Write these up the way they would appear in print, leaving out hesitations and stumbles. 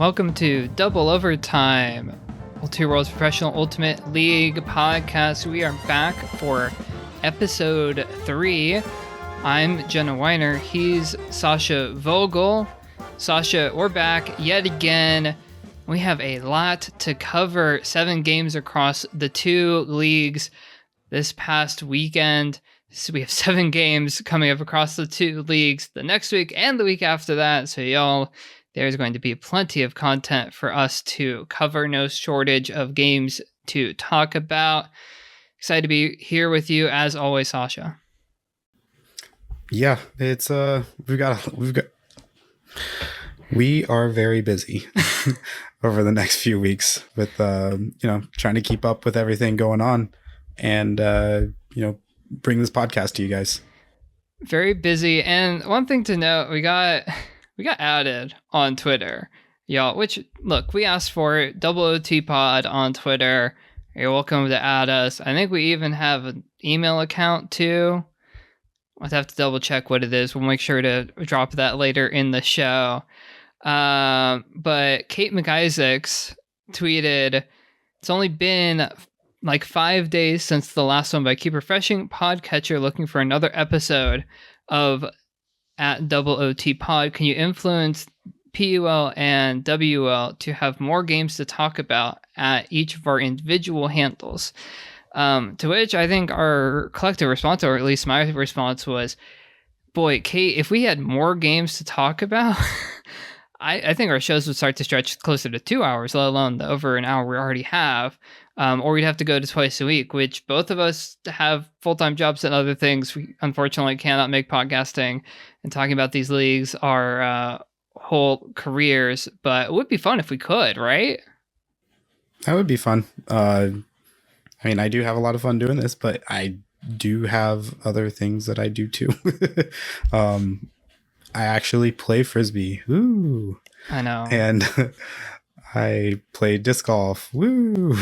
Welcome to Double Overtime, Two World's Professional Ultimate League podcast. We are back for episode 3. I'm Jenna Weiner. He's Sasha Vogel. Sasha, we're back yet again. We have a lot to cover. 7 games across the 2 leagues this past weekend. So we have 7 games coming up across the 2 leagues the next week and the week after that. So y'all, there's going to be plenty of content for us to cover. No shortage of games to talk about. Excited to be here with you as always, Sasha. Yeah, it's we are very busy over the next few weeks with trying to keep up with everything going on and bring this podcast to you guys. Very busy. And one thing to note, we got added on Twitter, y'all, which, look, we asked for it. OT Pod on Twitter. You're welcome to add us. I think we even have an email account too. I'll have to double check what it is. We'll make sure to drop that later in the show. But Kate McIsaacs tweeted, it's only been like 5 days since the last one, but I keep refreshing Podcatcher looking for another episode of at OT Pod. Can you influence PUL and WUL to have more games to talk about at each of our individual handles? To which I think our collective response, or at least my response, was, boy, Kate, if we had more games to talk about, I think our shows would start to stretch closer to 2 hours, let alone the over an hour we already have. Or we'd have to go to twice a week, which both of us have full-time jobs and other things. We unfortunately cannot make podcasting and talking about these leagues our whole careers, but it would be fun if we could, right? That would be fun. I do have a lot of fun doing this, but I do have other things that I do too. I actually play Frisbee. Ooh. I know. And I play disc golf. Woo!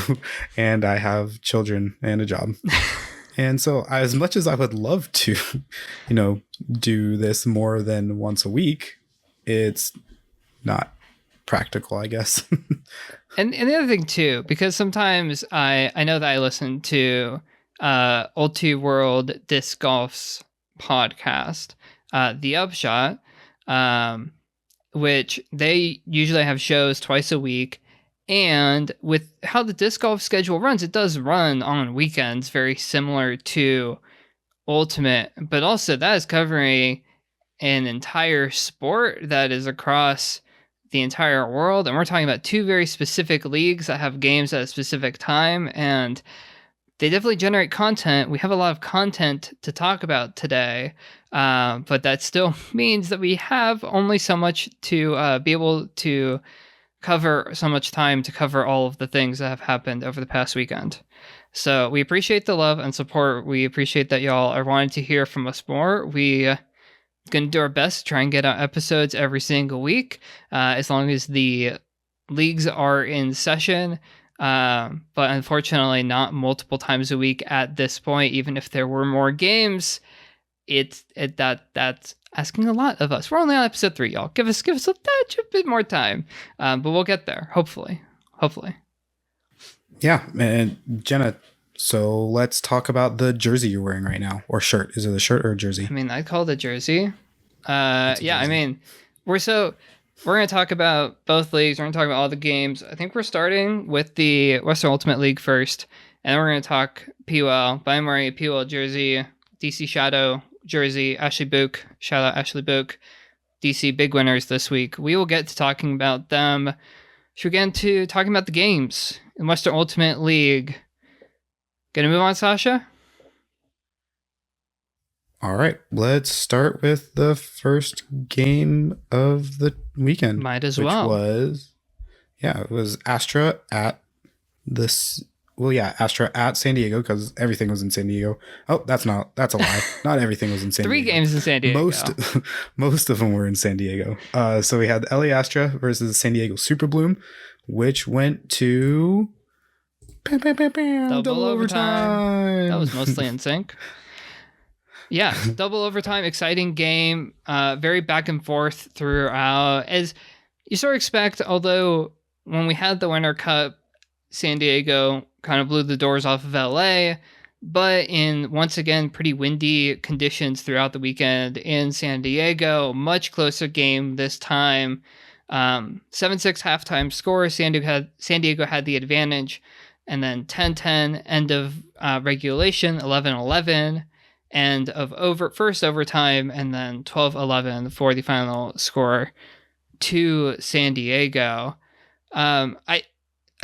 And I have children and a job. And so as much as I would love to, do this more than once a week, it's not practical, I guess. And the other thing too, because sometimes I know that I listen to Ulti World Disc Golf's podcast, The Upshot, which they usually have shows twice a week. And with how the disc golf schedule runs, it does run on weekends, very similar to Ultimate, but also that is covering an entire sport that is across the entire world. And we're talking about 2 very specific leagues that have games at a specific time, and they definitely generate content. We have a lot of content to talk about today, but that still means that we have only so much to be able to cover, so much time to cover all of the things that have happened over the past weekend. So we appreciate the love and support. We appreciate that y'all are wanting to hear from us more. We going to do our best to try and get out episodes every single week, as long as the leagues are in session. But unfortunately, not multiple times a week at this point. Even if there were more games, that's asking a lot of us. We're only on episode 3, y'all. Give us a bit more time, but we'll get there. Hopefully. Yeah, and Jenna. So let's talk about the jersey you're wearing right now, or shirt. Is it a shirt or a jersey? I call it a jersey. Jersey. We're going to talk about both leagues. We're going to talk about all the games. I think we're starting with the Western Ultimate League first, and then we're going to talk PUL. But I'm wearing a PUL jersey, DC Shadow jersey, Ashley Book. Shout out Ashley Book. DC big winners this week. We will get to talking about them. Should we get into talking about the games in Western Ultimate League? Gonna move on, Sasha? All right, let's start with the first game of the weekend. Might as well. It was Astra at Astra at San Diego, because everything was in San Diego. Oh, that's a lie. Not everything was in San Diego. 3 games in San Diego. Most of them were in San Diego. So we had LA Astra versus San Diego Super Bloom, which went to double overtime. That was mostly in sync. Yeah, double overtime, exciting game. Very back and forth throughout. As you sort of expect, although when we had the Winter Cup, San Diego kind of blew the doors off of LA, but in once again pretty windy conditions throughout the weekend in San Diego, much closer game this time. 7-6 halftime score. San Diego had the advantage, and then 10-10 end of regulation, 11-11 end of first overtime, and then 12-11 for the final score to San Diego. I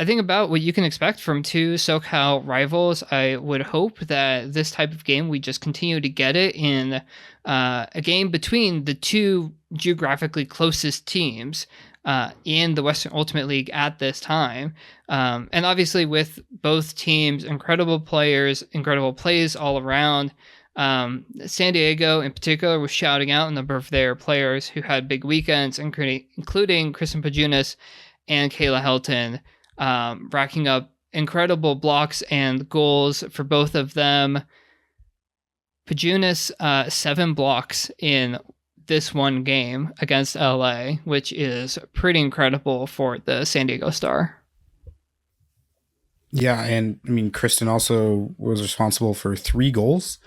think about what you can expect from two SoCal rivals. I would hope that this type of game, we just continue to get it in a game between the two geographically closest teams in the Western Ultimate League at this time. And obviously with both teams, incredible players, incredible plays all around. San Diego in particular was shouting out a number of their players who had big weekends, including Kristen Pajunas and Kayla Helton, racking up incredible blocks and goals for both of them. Pajunas, 7 blocks in this one game against LA, which is pretty incredible for the San Diego Star. Yeah, and I mean, Kristen also was responsible for 3 goals.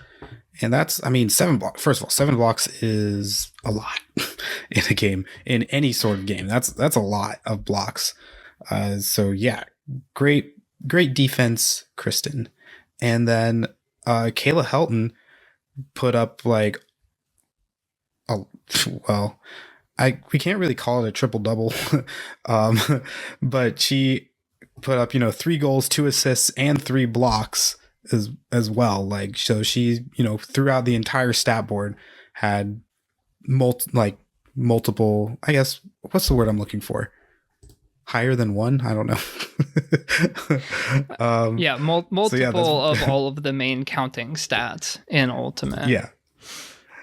And that's, I mean, 7 blocks. First of all, 7 blocks is a lot in a game, in any sort of game. That's a lot of blocks. So yeah, great defense, Kristen. And then Kayla Helton put up like, we can't really call it a triple double, but she put up 3 goals, 2 assists, and 3 blocks as well. Like, so she throughout the entire stat board had multiple. I guess what's the word I'm looking for? Higher than 1? I don't know. Multiple of all of the main counting stats in Ultimate. Yeah,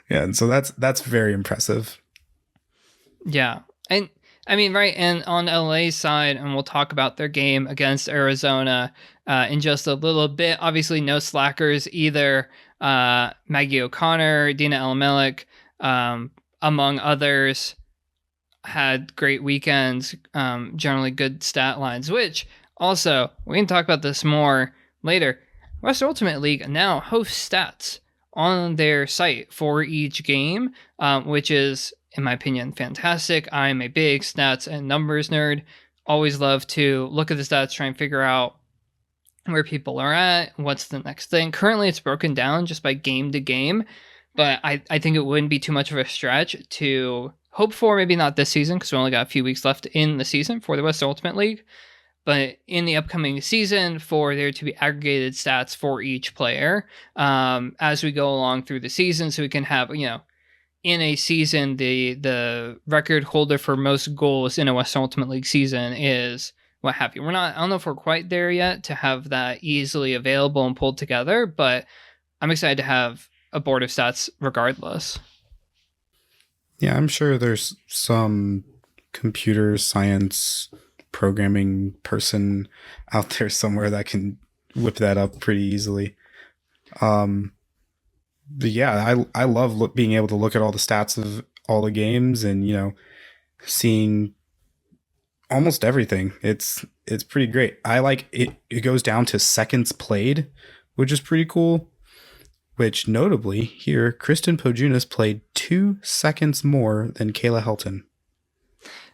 and so that's very impressive. Yeah, and I mean, right, and on LA's side, and we'll talk about their game against Arizona in just a little bit. Obviously, no slackers either. Maggie O'Connor, Dina Elmelik, among others, had great weekends, generally good stat lines, which also, we can talk about this more later. Western Ultimate League now hosts stats on their site for each game, which is, in my opinion, fantastic. I'm a big stats and numbers nerd. Always love to look at the stats, try and figure out where people are at, what's the next thing. Currently, it's broken down just by game to game, but I think it wouldn't be too much of a stretch to hope for, maybe not this season, because we only got a few weeks left in the season for the Western Ultimate League, but in the upcoming season for there to be aggregated stats for each player as we go along through the season, so we can have, in a season, the record holder for most goals in a Western Ultimate League season is what have you. I don't know if we're quite there yet to have that easily available and pulled together, but I'm excited to have a board of stats regardless. Yeah, I'm sure there's some computer science programming person out there somewhere that can whip that up pretty easily. But yeah, I love being able to look at all the stats of all the games and seeing almost everything. It's pretty great. I like it. It goes down to seconds played, which is pretty cool. Which notably here, Kristen Pajunas played 2 seconds more than Kayla Helton.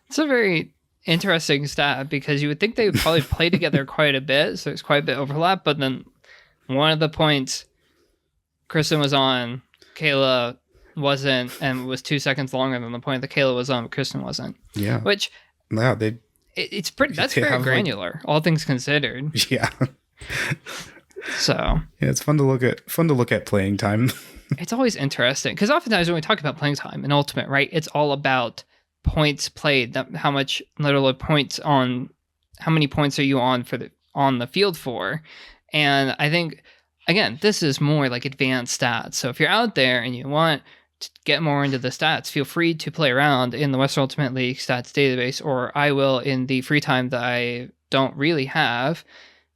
It's a very interesting stat because you would think they would probably play together quite a bit, so there's quite a bit of overlap. But then one of the points Kristen was on, Kayla wasn't, and was 2 seconds longer than the point that Kayla was on, but Kristen wasn't. Yeah. Which it's pretty. That's very granular, all things considered. Yeah. So yeah, it's fun to look at playing time. It's always interesting because oftentimes when we talk about playing time in Ultimate, right, it's all about points played. How much literally points on, how many points are you on the field for? And I think again, this is more like advanced stats. So if you're out there and you want to get more into the stats, feel free to play around in the Western Ultimate League stats database, or I will in the free time that I don't really have,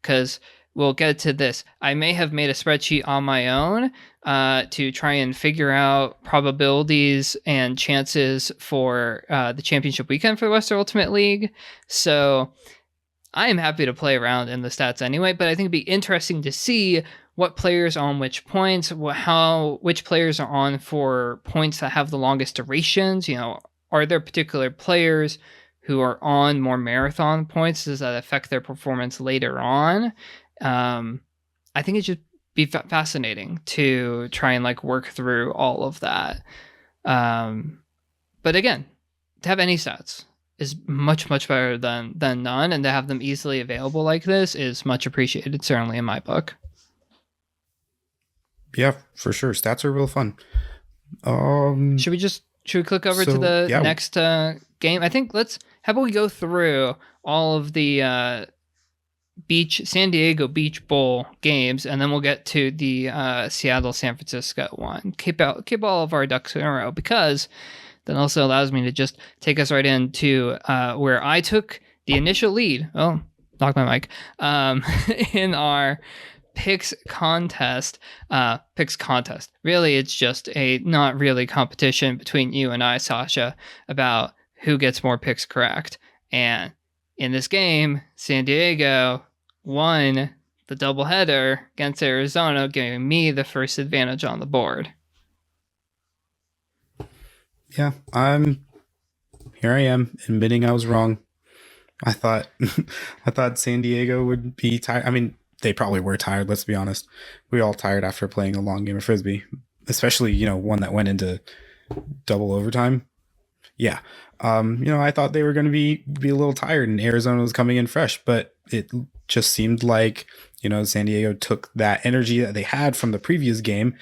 because we'll get to this. I may have made a spreadsheet on my own to try and figure out probabilities and chances for the championship weekend for the Western Ultimate League. So I am happy to play around in the stats anyway, but I think it'd be interesting to see what players are on which points, which players are on for points that have the longest durations. Are there particular players who are on more marathon points? Does that affect their performance later on? I think it should be fascinating to try and work through all of that. But again, to have any stats is much, much better than none, and to have them easily available like this is much appreciated, certainly in my book. Yeah, for sure. Stats are real fun. Should we click over to the next game? I think how about we go through all of the San Diego Beach Bowl games, and then we'll get to the Seattle San Francisco one. Keep all of our ducks in a row, because that also allows me to just take us right into where I took the initial lead. Oh, knock my mic. In our picks contest. Really, it's just a not really competition between you and I, Sasha, about who gets more picks correct. And in this game, San Diego won the doubleheader against Arizona, giving me the first advantage on the board. Yeah, here I am admitting I was wrong. I thought San Diego would be tired. I mean, they probably were tired, let's be honest. We all tired after playing a long game of Frisbee, especially, one that went into double overtime. Yeah. I thought they were going to be a little tired, and Arizona was coming in fresh, but it just seemed like, San Diego took that energy that they had from the previous game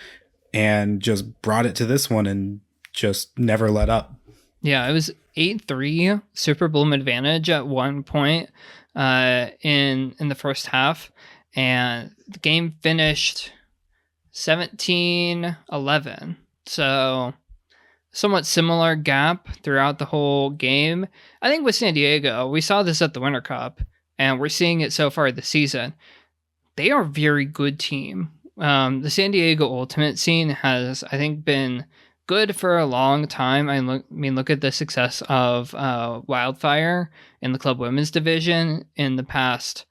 and just brought it to this one and just never let up. Yeah, it was 8-3 Super Bloom advantage at one point in the first half, and the game finished 17-11. So somewhat similar gap throughout the whole game. I think with San Diego, we saw this at the Winter Cup, and we're seeing it so far this season. They are a very good team. The San Diego Ultimate scene has, I think, been good for a long time. I mean, look at the success of Wildfire in the club women's division in the past,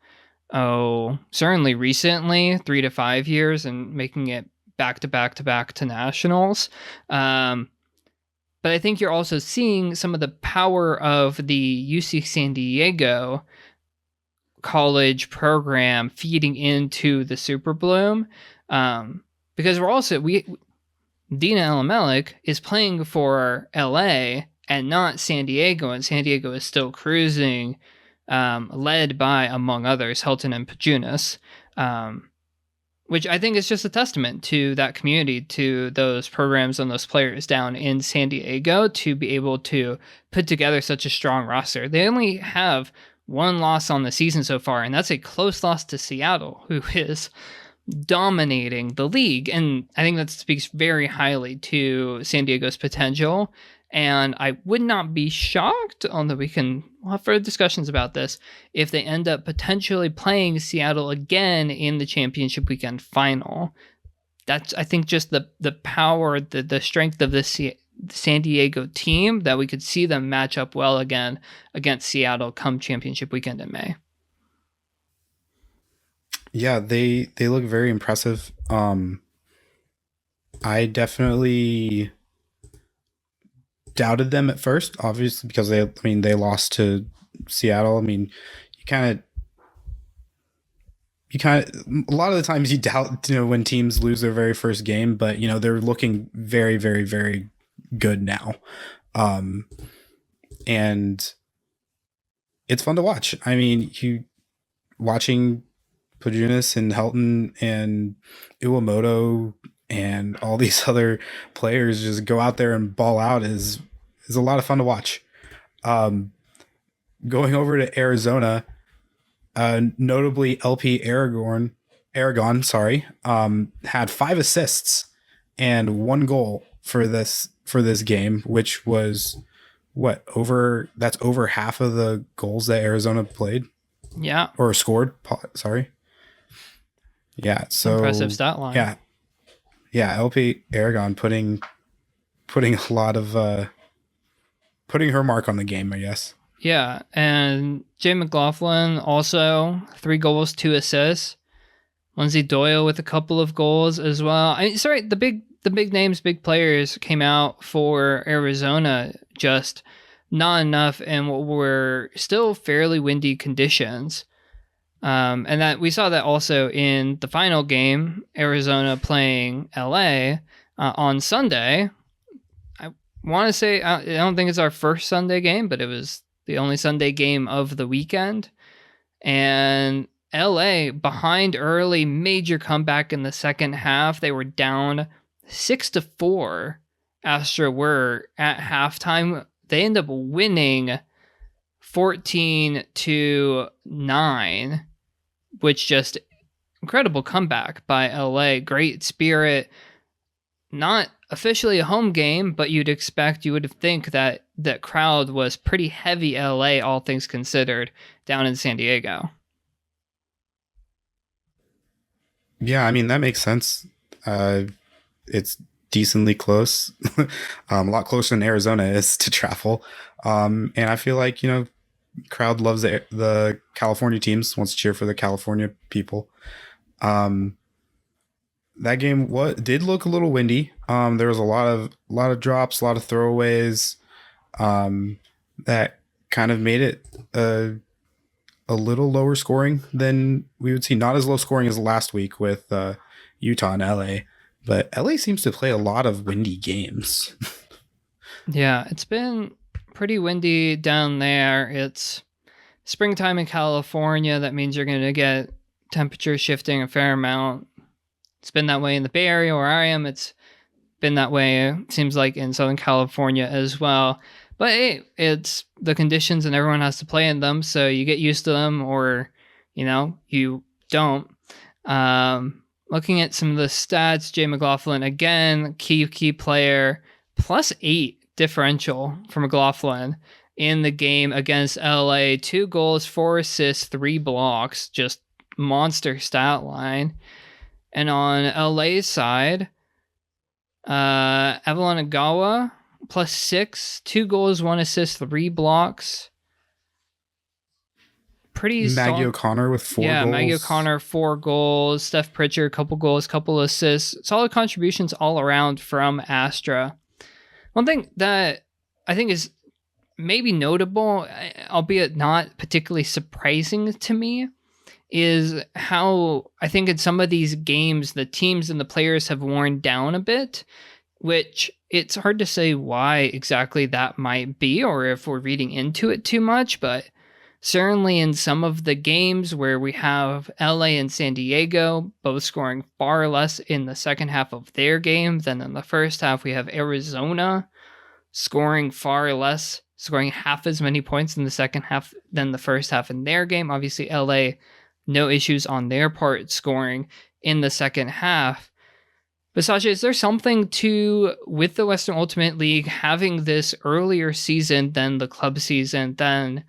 certainly recently, 3 to 5 years, and making it back to nationals. But I think you're also seeing some of the power of the UC San Diego college program feeding into the Super Bloom, because Dina Elimelech is playing for LA and not San Diego, and San Diego is still cruising, led by, among others, Helton and Pajunas, which I think is just a testament to that community, to those programs and those players down in San Diego to be able to put together such a strong roster. They only have one loss on the season so far, and that's a close loss to Seattle, who is dominating the league. And I think that speaks very highly to San Diego's potential. And I would not be shocked, although we'll have further discussions about this, if they end up potentially playing Seattle again in the championship weekend final. That's, I think, just the power, the strength of the San Diego team, that we could see them match up well again against Seattle come championship weekend in May. Yeah, they look very impressive. I definitely doubted them at first, obviously, because they lost to Seattle. I mean, you kind of a lot of the times you doubt, when teams lose their very first game, but they're looking very, very, very good now. And it's fun to watch. I mean, watching Pajunas and Helton and Iwamoto and all these other players just go out there and ball out is a lot of fun to watch. Going over to Arizona, notably LP Aragon, had 5 assists and 1 goal for this game, which was that's over half of the goals that Arizona played. Yeah. Or scored, sorry. Yeah. Impressive So stat line. yeah, yeah. LP Aragon putting a lot of putting her mark on the game, I guess. Yeah, and Jay McLaughlin also 3 goals, 2 assists. Lindsay Doyle with a couple of goals as well. I mean, sorry, the big names, big players came out for Arizona, just not enough in what were still fairly windy conditions. And that we saw that also in the final game, Arizona playing LA on Sunday. I want to say I don't think it's our first Sunday game, but it was the only Sunday game of the weekend. And LA behind early, major comeback in the second half. They were down 6-4. Astra were at halftime. They end up winning 14-9, which just incredible comeback by LA. Great spirit. Not officially a home game, but you would think that that crowd was pretty heavy LA, all things considered, down in San Diego. Yeah, I mean that makes sense. It's decently close, a lot closer than Arizona is to travel, and I feel like crowd loves the California teams, wants to cheer for the California people. Um, that game did look a little windy. There was a lot of drops, a lot of throwaways, that kind of made it a little lower scoring than we would see. Not as low scoring as last week with Utah and LA, but LA seems to play a lot of windy games. Yeah, it's been pretty windy down there. It's springtime in California. That means you're going to get temperature shifting a fair amount. It's been that way in the Bay Area where I am. It's been that way, it seems like, in Southern California as well. But hey, it's the conditions and everyone has to play in them. So you get used to them or, you don't. Looking at some of the stats, Jay McLaughlin, again, key player, +8 differential for McLaughlin in the game against LA. 2 goals, 4 assists, 3 blocks, just monster stat line. And on LA's side, Evelyn Agawa, +6, 2 goals, 1 assist, 3 blocks. Pretty Maggie solid. O'Connor with 4 goals. Maggie O'Connor, 4 goals. Steph Pritchard, couple goals, couple assists. Solid contributions all around from Astra. One thing that I think is maybe notable, albeit not particularly surprising to me, is how I think in some of these games, the teams and the players have worn down a bit, which it's hard to say why exactly that might be or if we're reading into it too much, but certainly in some of the games where we have LA and San Diego both scoring far less in the second half of their game than in the first half, we have Arizona scoring far less, scoring half as many points in the second half than the first half in their game. Obviously, LA, no issues on their part scoring in the second half. But Sasha, is there something with the Western Ultimate League having this earlier season than the club season, than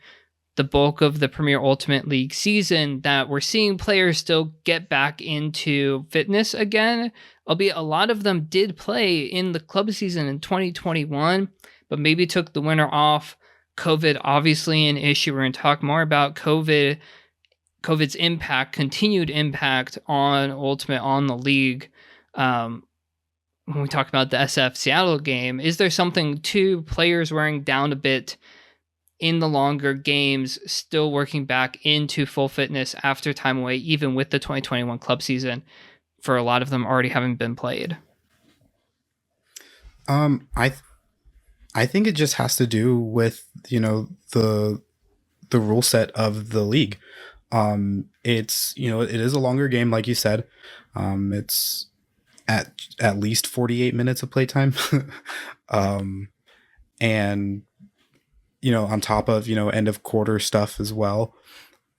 the bulk of the Premier Ultimate League season, that we're seeing players still get back into fitness again? Albeit a lot of them did play in the club season in 2021, but maybe took the winter off. COVID, obviously an issue. We're going to talk more about COVID's impact, continued impact on Ultimate, on the league. When we talk about the SF Seattle game, is there something to players wearing down a bit in the longer games, still working back into full fitness after time away, even with the 2021 club season, for a lot of them already having been played? I think it just has to do with the rule set of the league. It's it is a longer game, like you said. It's at least 48 minutes of playtime, and on top of end of quarter stuff as well,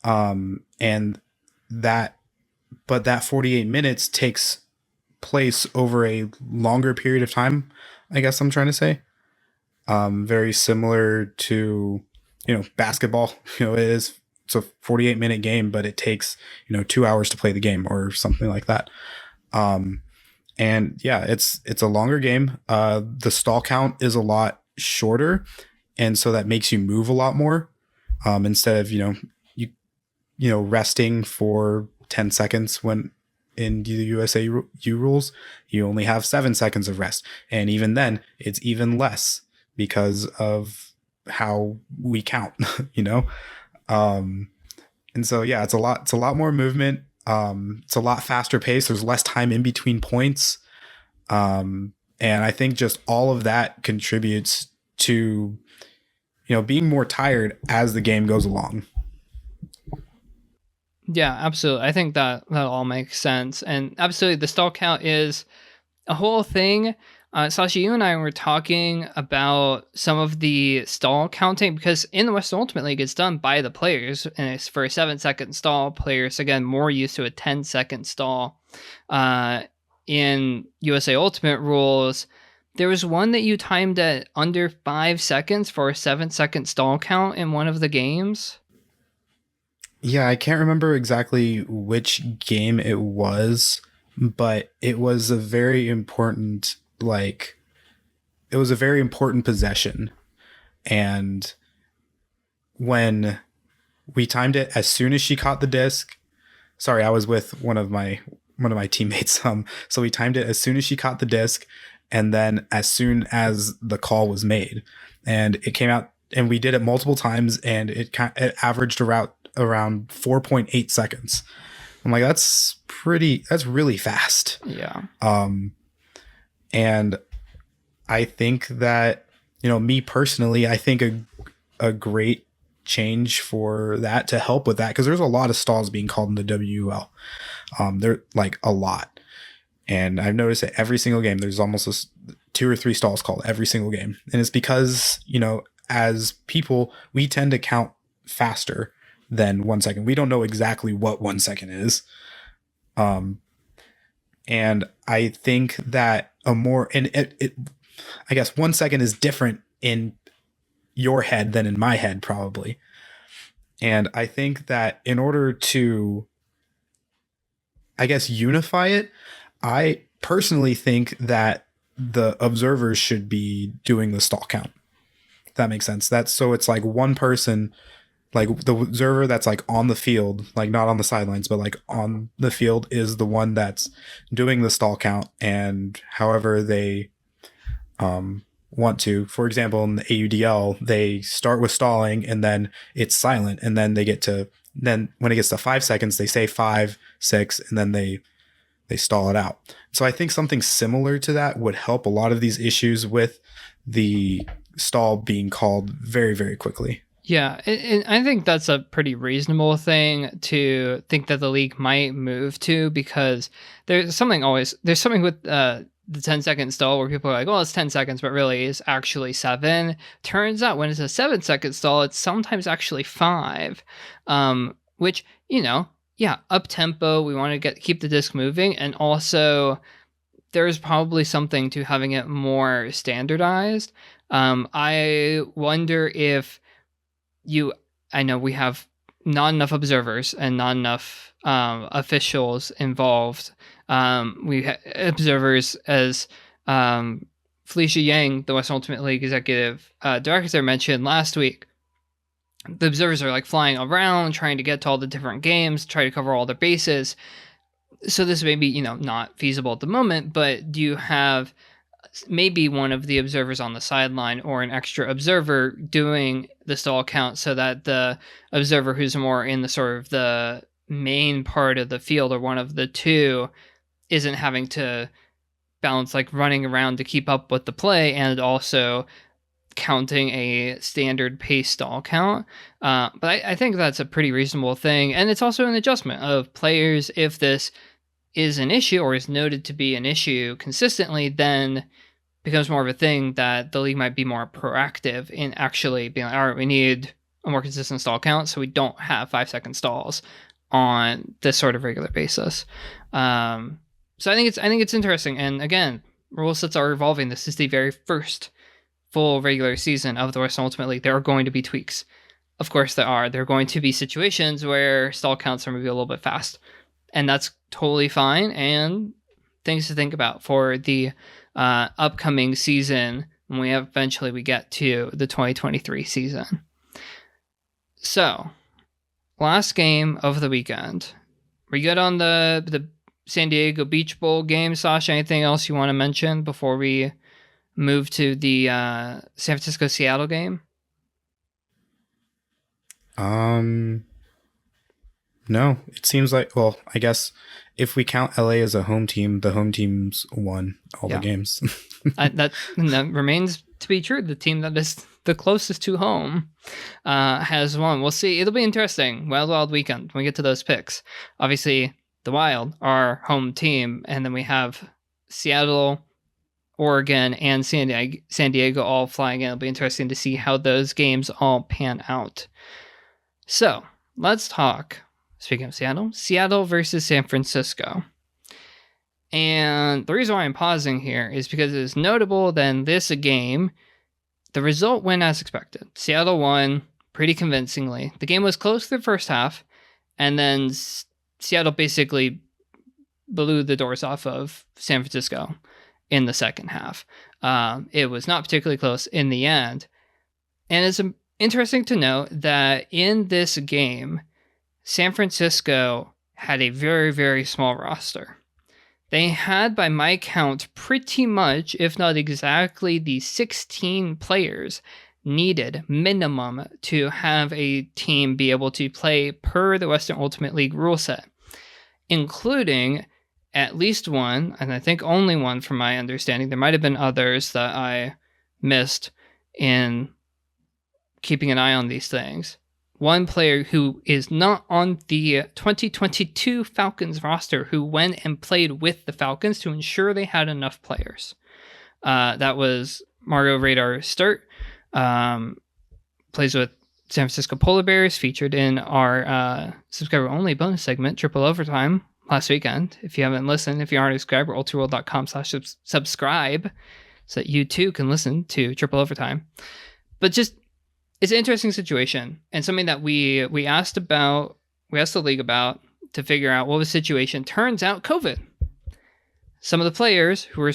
and that 48 minutes takes place over a longer period of time, I guess I'm trying to say. Very similar to basketball. It is it's a 48-minute game, but it takes 2 hours to play the game or something like that. And yeah, it's a longer game. The stall count is a lot shorter, and so that makes you move a lot more, instead of resting for 10 seconds. When in the USA U rules, you only have 7 seconds of rest, and even then it's even less because of how we count. And so yeah, it's a lot more movement. It's a lot faster pace. There's less time in between points. And I think just all of that contributes to, being more tired as the game goes along. Yeah, absolutely. I think that all makes sense. And absolutely, the stall count is a whole thing. Sasha, you and I were talking about some of the stall counting, because in the Western Ultimate League, it's done by the players, and it's for a 7-second stall. Players, again, more used to a 10-second stall. In USA Ultimate rules, there was one that you timed at under 5 seconds for a 7-second stall count in one of the games. Yeah, I can't remember exactly which game it was, but it was a very important possession. And when we timed it, as soon as she caught the disc, sorry, I was with one of my teammates. So we timed it as soon as she caught the disc, and then as soon as the call was made, and it came out, and we did it multiple times, and it averaged around 4.8 seconds. I'm like, that's really fast. Yeah. And I think that, me personally, I think a great change for that to help with that, because there's a lot of stalls being called in the WUL. They're like a lot. And I've noticed that every single game, there's almost 2 or 3 stalls called every single game. And it's because, as people, we tend to count faster than 1 second. We don't know exactly what 1 second is. And I think that I guess 1 second is different in your head than in my head, probably. And I think that in order to, I guess, unify it, I personally think that the observers should be doing the stall count. If that makes sense. So it's like one person, like the observer that's like on the field, like not on the sidelines, but like on the field, is the one that's doing the stall count. And however they want to, for example, in the AUDL, they start with stalling and then it's silent. And then then when it gets to 5 seconds, they say 5, 6, and then they stall it out. So I think something similar to that would help a lot of these issues with the stall being called very, very quickly. Yeah, and I think that's a pretty reasonable thing to think that the league might move to, because there's something with the 10-second stall where people are like, well, it's 10 seconds, but really it's actually 7. Turns out when it's a 7-second stall, it's sometimes actually 5, which, yeah, up tempo, we want to keep the disc moving, and also there's probably something to having it more standardized. I wonder if I know we have not enough observers and not enough officials involved. We have observers, as Felicia Yang, the Western Ultimate League executive director, mentioned last week. The observers are like flying around, trying to get to all the different games, try to cover all their bases. So this may be, not feasible at the moment, but do you have maybe one of the observers on the sideline or an extra observer doing the stall count, so that the observer who's more in the sort of the main part of the field, or one of the two, isn't having to balance like running around to keep up with the play and also counting a standard pace stall count. But I think that's a pretty reasonable thing. And it's also an adjustment of players. If this is an issue or is noted to be an issue consistently, then becomes more of a thing that the league might be more proactive in actually being like, all right, we need a more consistent stall count, so we don't have 5-second stalls on this sort of regular basis. So I think it's interesting. And again, rule sets are evolving. This is the very first full regular season of the Western Ultimate League. There are going to be tweaks. Of course there are. There are going to be situations where stall counts are maybe a little bit fast, and that's totally fine, and things to think about for the upcoming season when we eventually get to the 2023 season. So, last game of the weekend. Were you good on the San Diego Beach Bowl game, Sasha? Anything else you want to mention before we move to the San Francisco-Seattle game? No, it seems like, well, I guess if we count LA as a home team, the home teams won all the games. that remains to be true. The team that is the closest to home has won. We'll see. It'll be interesting. Wild weekend when we get to those picks. Obviously, the Wild are home team, and then we have Seattle, Oregon, and San Diego all flying in. It'll be interesting to see how those games all pan out. So let's talk, speaking of Seattle versus San Francisco. And the reason why I'm pausing here is because it is notable that in this game, the result went as expected. Seattle won pretty convincingly. The game was close to the first half, and then Seattle basically blew the doors off of San Francisco in the second half. It was not particularly close in the end. And it's interesting to note that in this game, San Francisco had a very, very small roster. They had, by my count, pretty much, if not exactly, the 16 players needed minimum to have a team be able to play per the Western Ultimate League rule set, including at least one, and I think only one from my understanding. There might have been others that I missed in keeping an eye on these things. One player who is not on the 2022 Falcons roster who went and played with the Falcons to ensure they had enough players. That was Mario Radar Sturt. Plays with San Francisco Polar Bears, featured in our subscriber-only bonus segment, Triple Overtime, last weekend. If you haven't listened, if you aren't a subscriber, ultraworld.com/subscribe so that you too can listen to Triple Overtime. But just, it's an interesting situation, and something that we asked the league about to figure out what was the situation. Turns out COVID. Some of the players who were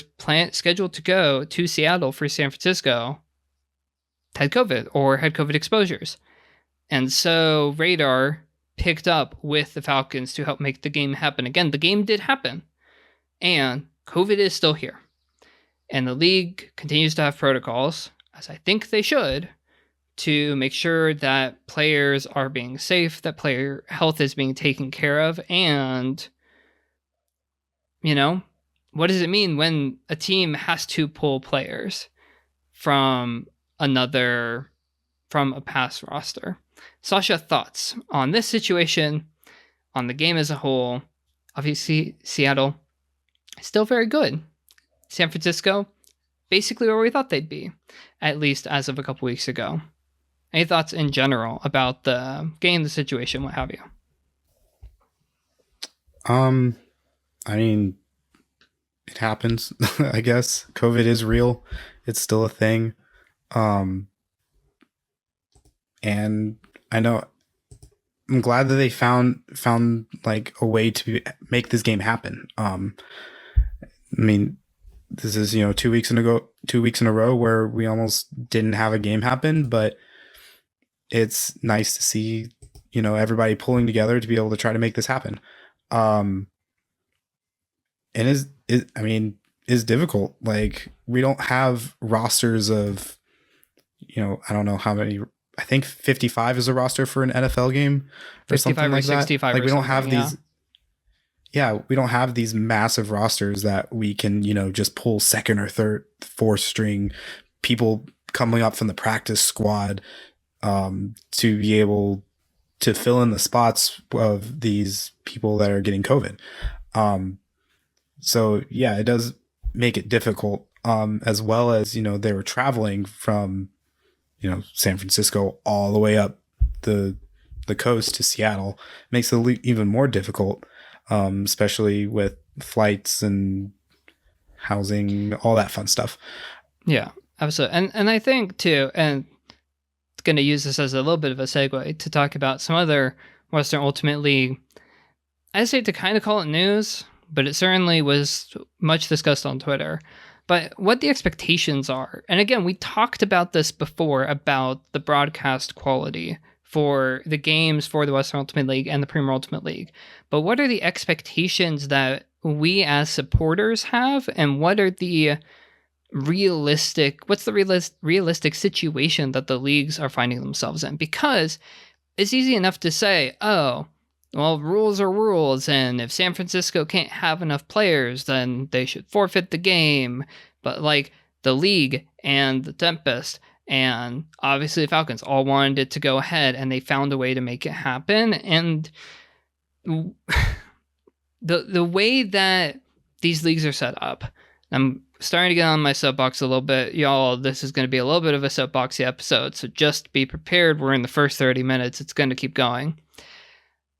scheduled to go to Seattle for San Francisco had COVID or had COVID exposures. And so Radar picked up with the Falcons to help make the game happen. Again, the game did happen, and COVID is still here. And the league continues to have protocols, as I think they should, to make sure that players are being safe, that player health is being taken care of, and, what does it mean when a team has to pull players from a past roster? Sasha, thoughts on this situation, on the game as a whole? Obviously, Seattle still very good. San Francisco, basically where we thought they'd be, at least as of a couple weeks ago. Any thoughts in general about the game, the situation, what have you? I mean, it happens, I guess. COVID is real. It's still a thing. And I know, I'm glad that they found like a way to make this game happen. I mean, this is, 2 weeks in a row where we almost didn't have a game happen, but it's nice to see, everybody pulling together to be able to try to make this happen. And is difficult. Like, we don't have rosters of, I don't know how many. I think 55 is a roster for an NFL game, or something like 65 that. Like, we don't have these. Yeah, we don't have these massive rosters that we can, just pull second or third, fourth string people coming up from the practice squad to be able to fill in the spots of these people that are getting COVID. So yeah, it does make it difficult, as well as, they were traveling from, San Francisco all the way up the coast to Seattle. Makes it even more difficult, especially with flights and housing, all that fun stuff. Yeah, absolutely. And I think too, and going to use this as a little bit of a segue to talk about some other Western Ultimate League. I say to kind of call it news, but it certainly was much discussed on Twitter. But what the expectations are, and again, we talked about this before about the broadcast quality for the games for the Western Ultimate League and the Premier Ultimate League. But what are the expectations that we as supporters have, and what are the what's the realistic situation that the leagues are finding themselves in? Because it's easy enough to say, oh, well, rules are rules, and if San Francisco can't have enough players, then they should forfeit the game. But like the league and the Tempest and obviously the Falcons all wanted it to go ahead, and they found a way to make it happen. And the way that these leagues are set up, I'm starting to get on my soapbox a little bit. Y'all, this is going to be a little bit of a soapboxy episode, so just be prepared. We're in the first 30 minutes. It's going to keep going.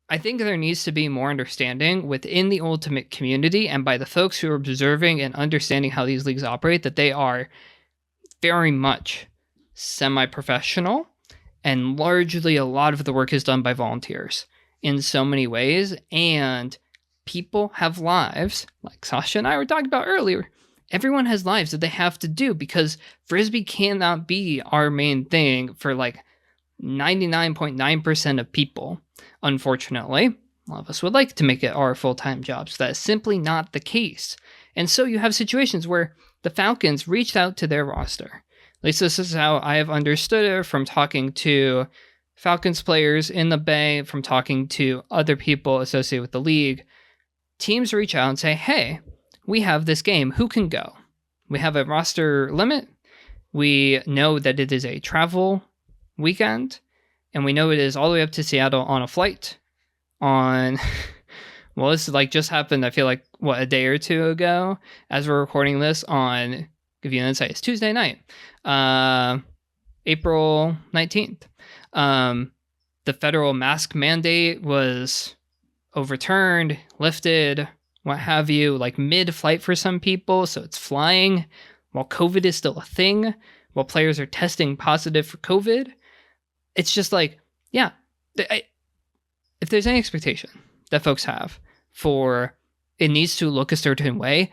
I think there needs to be more understanding within the Ultimate community and by the folks who are observing and understanding how these leagues operate, that they are very much semi-professional, and largely a lot of the work is done by volunteers in so many ways, and people have lives, like Sasha and I were talking about earlier. Everyone has lives that they have to do, because Frisbee cannot be our main thing for like 99.9% of people. Unfortunately, a lot of us would like to make it our full-time jobs. That is simply not the case. And so you have situations where the Falcons reached out to their roster. At least this is how I have understood it from talking to Falcons players in the Bay, from talking to other people associated with the league. Teams reach out and say, hey, we have this game. Who can go? We have a roster limit. We know that it is a travel weekend, and we know it is all the way up to Seattle on a flight on, well, this is like just happened, I feel like, what, a day or two ago, as we're recording this on, give you an insight, it's Tuesday night, April 19th. The federal mask mandate was overturned, lifted, what have you, like mid-flight for some people, so it's flying while COVID is still a thing, while players are testing positive for COVID. It's just like, yeah, if there's any expectation that folks have for it needs to look a certain way,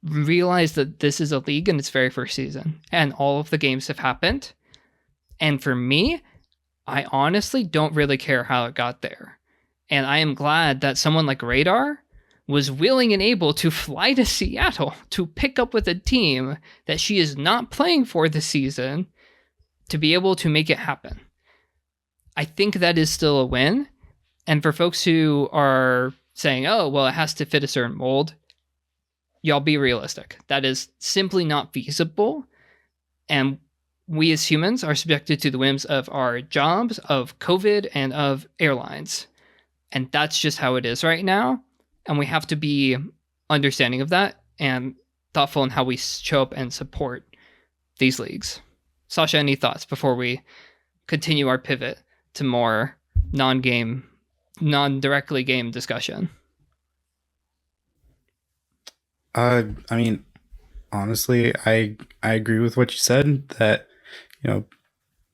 realize that this is a league in its very first season, and all of the games have happened. And for me, I honestly don't really care how it got there. And I am glad that someone like Radar was willing and able to fly to Seattle to pick up with a team that she is not playing for this season to be able to make it happen. I think that is still a win. And for folks who are saying, oh, well, it has to fit a certain mold, y'all be realistic. That is simply not feasible. And we as humans are subjected to the whims of our jobs, of COVID, and of airlines. And that's just how it is right now. And we have to be understanding of that and thoughtful in how we show up and support these leagues. Sasha, any thoughts before we continue our pivot to more non-directly game discussion? I mean, honestly, I agree with what you said, that,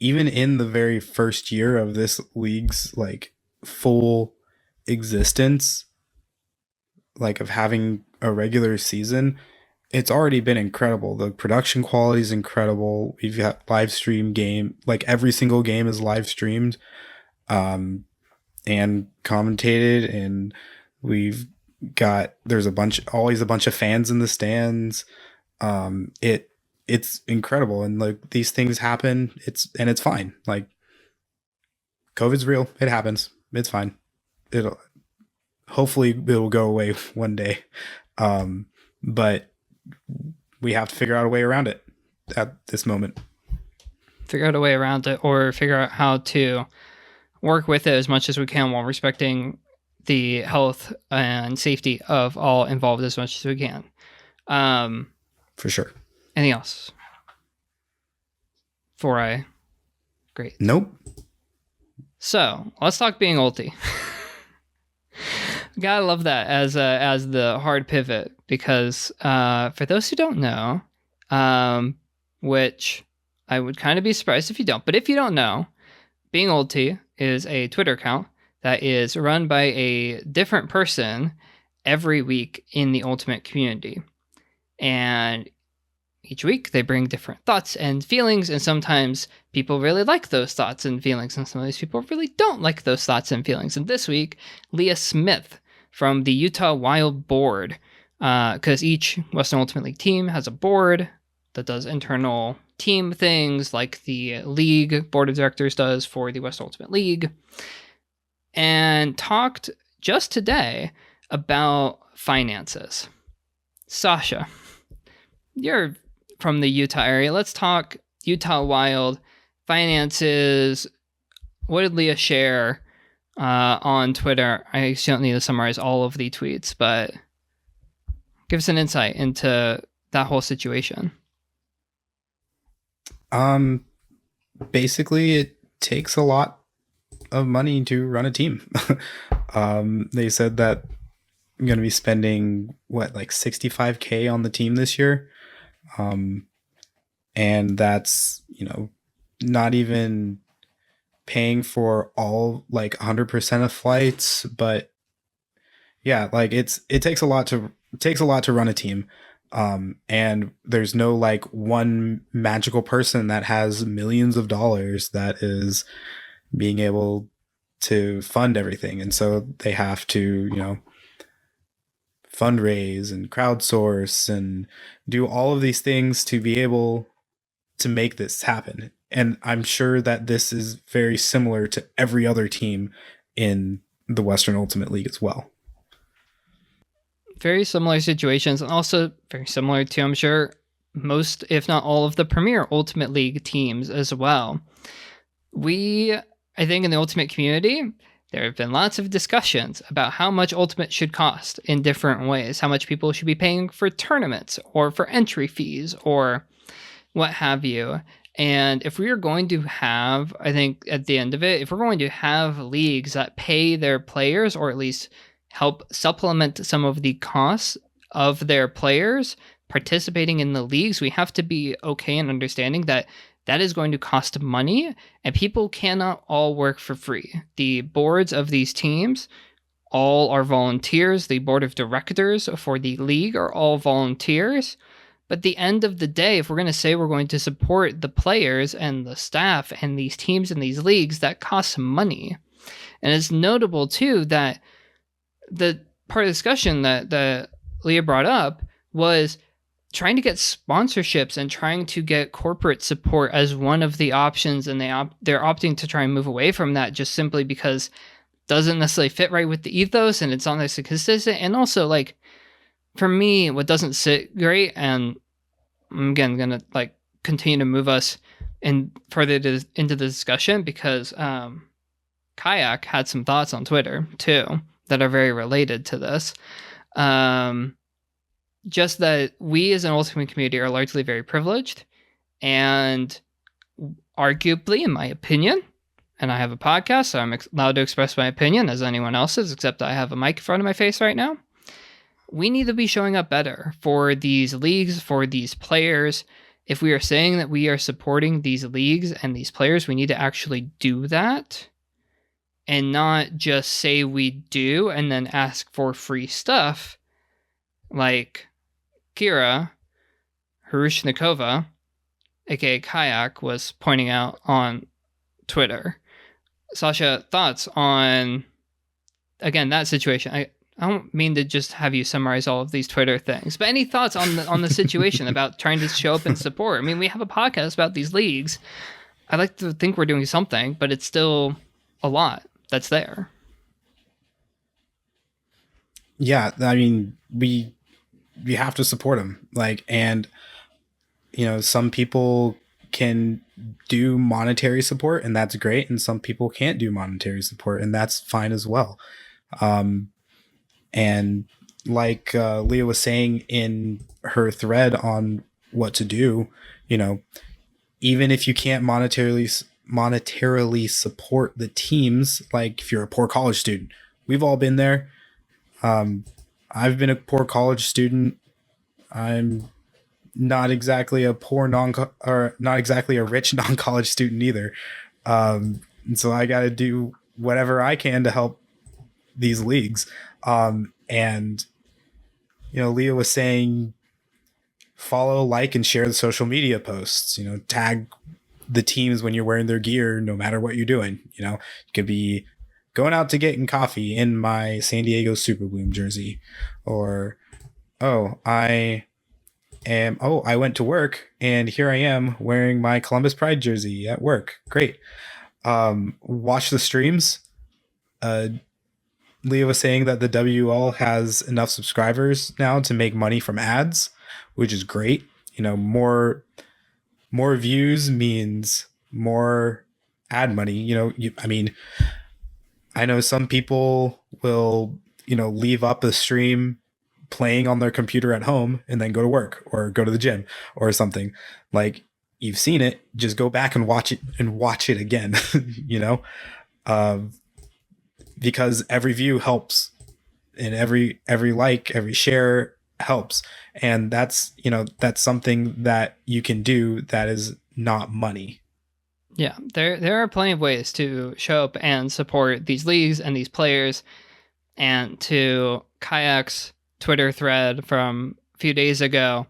even in the very first year of this league's like full existence, like of having a regular season, it's already been incredible. The production quality is incredible. We've got live stream game, like every single game is live streamed, and commentated, and there's always a bunch of fans in the stands. It's incredible, and like these things happen. It's fine. Like, COVID's real. It happens. It's fine. Hopefully it'll go away one day. But we have to figure out a way around it at this moment. Figure out a way around it, or figure out how to work with it as much as we can while respecting the health and safety of all involved as much as we can. For sure. Anything else? Great. Nope. So let's talk being ulti. Gotta love that as the hard pivot, because for those who don't know, which I would kind of be surprised if you don't. But if you don't know, Being Old T is a Twitter account that is run by a different person every week in the Ultimate community. And each week they bring different thoughts and feelings, and sometimes people really like those thoughts and feelings, and some of these people really don't like those thoughts and feelings. And this week, Leah Smith from the Utah Wild board, because each Western Ultimate League team has a board that does internal team things like the league board of directors does for the Western Ultimate League, and talked just today about finances. Sasha, you're from the Utah area. Let's talk Utah Wild finances. What did Leah share on Twitter? I don't need to summarize all of the tweets, but give us an insight into that whole situation. Basically, it takes a lot of money to run a team. They said that I'm going to be spending like $65K on the team this year. And that's, not even paying for all like 100% of flights, but yeah, like it takes a lot to run a team. And there's no like one magical person that has millions of dollars that is being able to fund everything. And so they have to, fundraise and crowdsource and do all of these things to be able to make this happen. And I'm sure that this is very similar to every other team in the Western Ultimate League as well. Very similar situations, and also very similar to, I'm sure, most, if not all, of the Premier Ultimate League teams as well. I think in the Ultimate community, there have been lots of discussions about how much Ultimate should cost in different ways, how much people should be paying for tournaments or for entry fees or what have you. And if we are going to have, I think at the end of it, if we're going to have leagues that pay their players or at least help supplement some of the costs of their players participating in the leagues, we have to be okay in understanding that that is going to cost money, and people cannot all work for free. The boards of these teams all are volunteers. The board of directors for the league are all volunteers. But at the end of the day, if we're going to say we're going to support the players and the staff and these teams and these leagues, that costs money. And it's notable, too, that the part of the discussion that Leah brought up was trying to get sponsorships and trying to get corporate support as one of the options, and they're opting to try and move away from that just simply because it doesn't necessarily fit right with the ethos and it's not necessarily consistent. And also, like, for me, what doesn't sit great, and I'm again gonna like continue to move us in further into the discussion, because Kayak had some thoughts on Twitter too that are very related to this. Just that we as an Ultimate community are largely very privileged, and arguably, in my opinion, and I have a podcast, so I'm allowed to express my opinion as anyone else is, except I have a mic in front of my face right now. We need to be showing up better for these leagues, for these players. If we are saying that we are supporting these leagues and these players, we need to actually do that and not just say we do and then ask for free stuff like Kira Harushnikova, aka Kayak, was pointing out on Twitter. Sasha, thoughts on, again, that situation? I don't mean to just have you summarize all of these Twitter things, but any thoughts on the situation about trying to show up and support? I mean, we have a podcast about these leagues. I like to think we're doing something, but it's still a lot that's there. Yeah, I mean, we have to support them. Like, and some people can do monetary support, and that's great, and some people can't do monetary support, and that's fine as well. And like Leah was saying in her thread on what to do, even if you can't monetarily support the teams, like if you're a poor college student, we've all been there. I've been a poor college student. I'm not exactly a poor or not exactly a rich non-college student either. And so I got to do whatever I can to help these leagues. And Leah was saying, follow, like, and share the social media posts. Tag the teams when you're wearing their gear, no matter what you're doing. You could be going out to getting coffee in my San Diego Super Bloom jersey, or I went to work and here I am wearing my Columbus Pride jersey at work. Great. Watch the streams. Leah was saying that the WUL has enough subscribers now to make money from ads, which is great. More views means more ad money. I know some people will, leave up a stream playing on their computer at home and then go to work or go to the gym or something. Like, you've seen it, just go back and watch it again, because every view helps, and every like, every share helps. And that's something that you can do that is not money. Yeah, there are plenty of ways to show up and support these leagues and these players. And to Kayak's Twitter thread from a few days ago,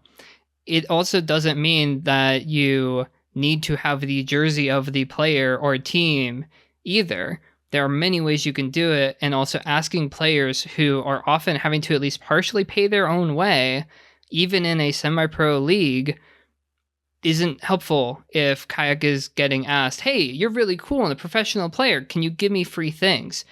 it also doesn't mean that you need to have the jersey of the player or team either. There are many ways you can do it, and also asking players who are often having to at least partially pay their own way, even in a semi-pro league, isn't helpful if Kayak is getting asked, hey, you're really cool and a professional player, can you give me free things?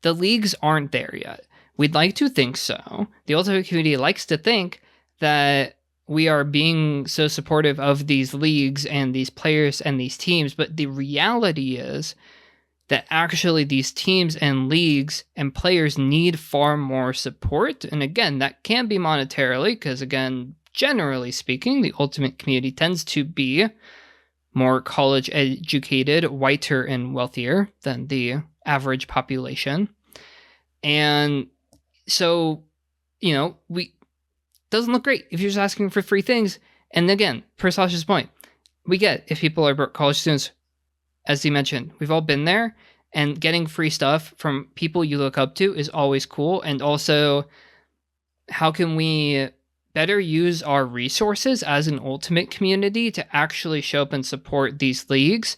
The leagues aren't there yet. We'd like to think so. The Ultimate community likes to think that we are being so supportive of these leagues and these players and these teams, but the reality is that actually these teams and leagues and players need far more support. And again, that can be monetarily, because again, generally speaking, the Ultimate community tends to be more college educated, whiter, and wealthier than the average population. And so, doesn't look great if you're just asking for free things. And again, per Sasha's point, we get if people are college students, as he mentioned, we've all been there, and getting free stuff from people you look up to is always cool. And also, how can we better use our resources as an Ultimate community to actually show up and support these leagues,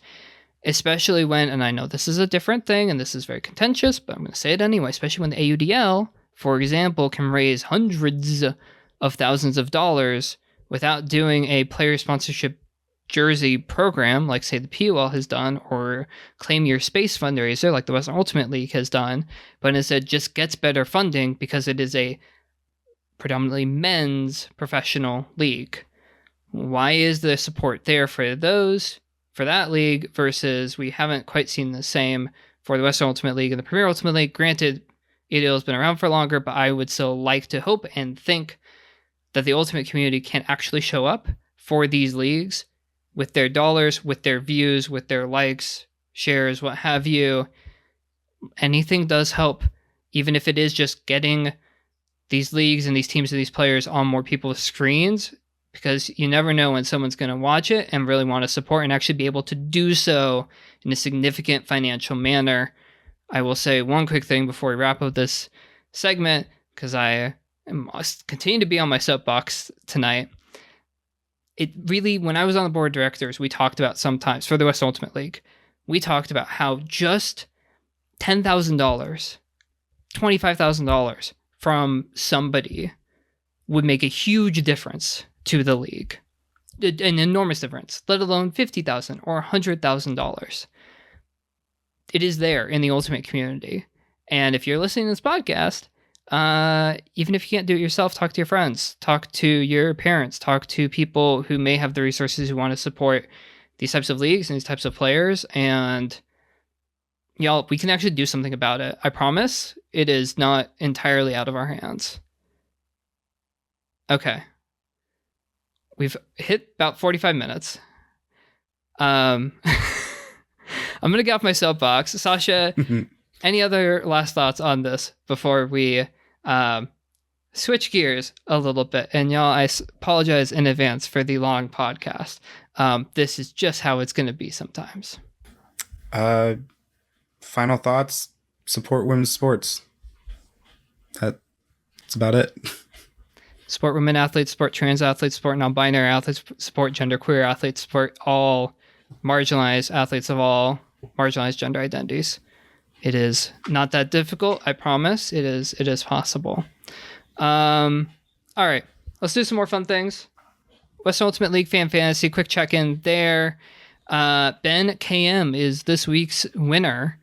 especially when, and I know this is a different thing and this is very contentious, but I'm going to say it anyway, especially when the AUDL, for example, can raise hundreds of thousands of dollars without doing a player sponsorship jersey program like, say, the PUL has done, or Claim Your Space fundraiser like the Western Ultimate League has done, but instead just gets better funding because it is a predominantly men's professional league. Why is the support there for that league versus we haven't quite seen the same for the Western Ultimate League and the Premier Ultimate League? Granted, EDL has been around for longer, but I would still like to hope and think that the Ultimate community can actually show up for these leagues with their dollars, with their views, with their likes, shares, what have you. Anything does help, even if it is just getting these leagues and these teams and these players on more people's screens, because you never know when someone's going to watch it and really want to support and actually be able to do so in a significant financial manner. I will say one quick thing before we wrap up this segment, because I must continue to be on my soapbox tonight. It really, when I was on the board of directors, we talked about sometimes, for the West Ultimate League, we talked about how just $10,000, $25,000 from somebody would make a huge difference to the league. An enormous difference, let alone $50,000 or $100,000. It is there in the Ultimate community. And if you're listening to this podcast, even if you can't do it yourself, talk to your friends, talk to your parents, talk to people who may have the resources who want to support these types of leagues and these types of players. And y'all, we can actually do something about it. I promise it is not entirely out of our hands. Okay. We've hit about 45 minutes. I'm going to get off my soapbox. Sasha, any other last thoughts on this before we switch gears a little bit. And y'all, I apologize in advance for the long podcast. This is just how it's going to be sometimes. Final thoughts, support women's sports. That's about it. Support women athletes, support trans athletes, support non-binary athletes, support genderqueer athletes, support all marginalized athletes of all marginalized gender identities. It is not that difficult, I promise. It is possible. All right, let's do some more fun things. Western Ultimate League Fan Fantasy, quick check-in there. Ben KM is this week's winner.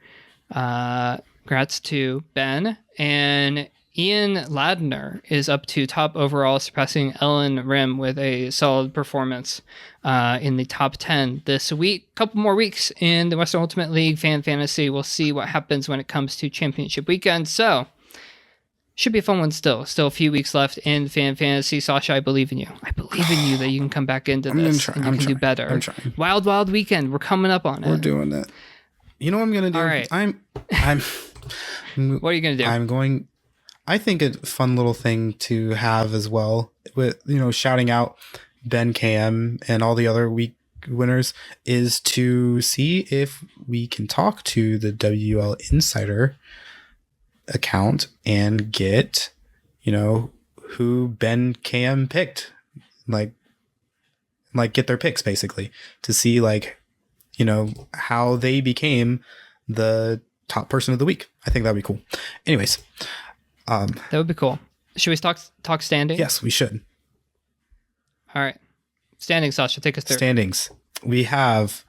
Congrats to Ben. And Ian Ladner is up to top overall, surpassing Ellen Rim with a solid performance in the top 10 this week. Couple more weeks in the Western Ultimate League Fan Fantasy. We'll see what happens when it comes to championship weekend. So, should be a fun one still. Still a few weeks left in Fan Fantasy. Sasha, I believe in you. I believe in you that you can come back into this and you can do better. I'm trying. Wild, wild weekend. We're coming up on it. We're doing it. You know what I'm going to do? All right. I'm What are you going to do? I think a fun little thing to have as well with, shouting out Ben KM and all the other week winners is to see if we can talk to the WUL Insider account and get, who Ben KM picked, like get their picks basically to see how they became the top person of the week. I think that'd be cool. Anyways, that would be cool. Should we talk standings? Yes, we should. All right. Standings, Sasha, take us through. Standings. We have...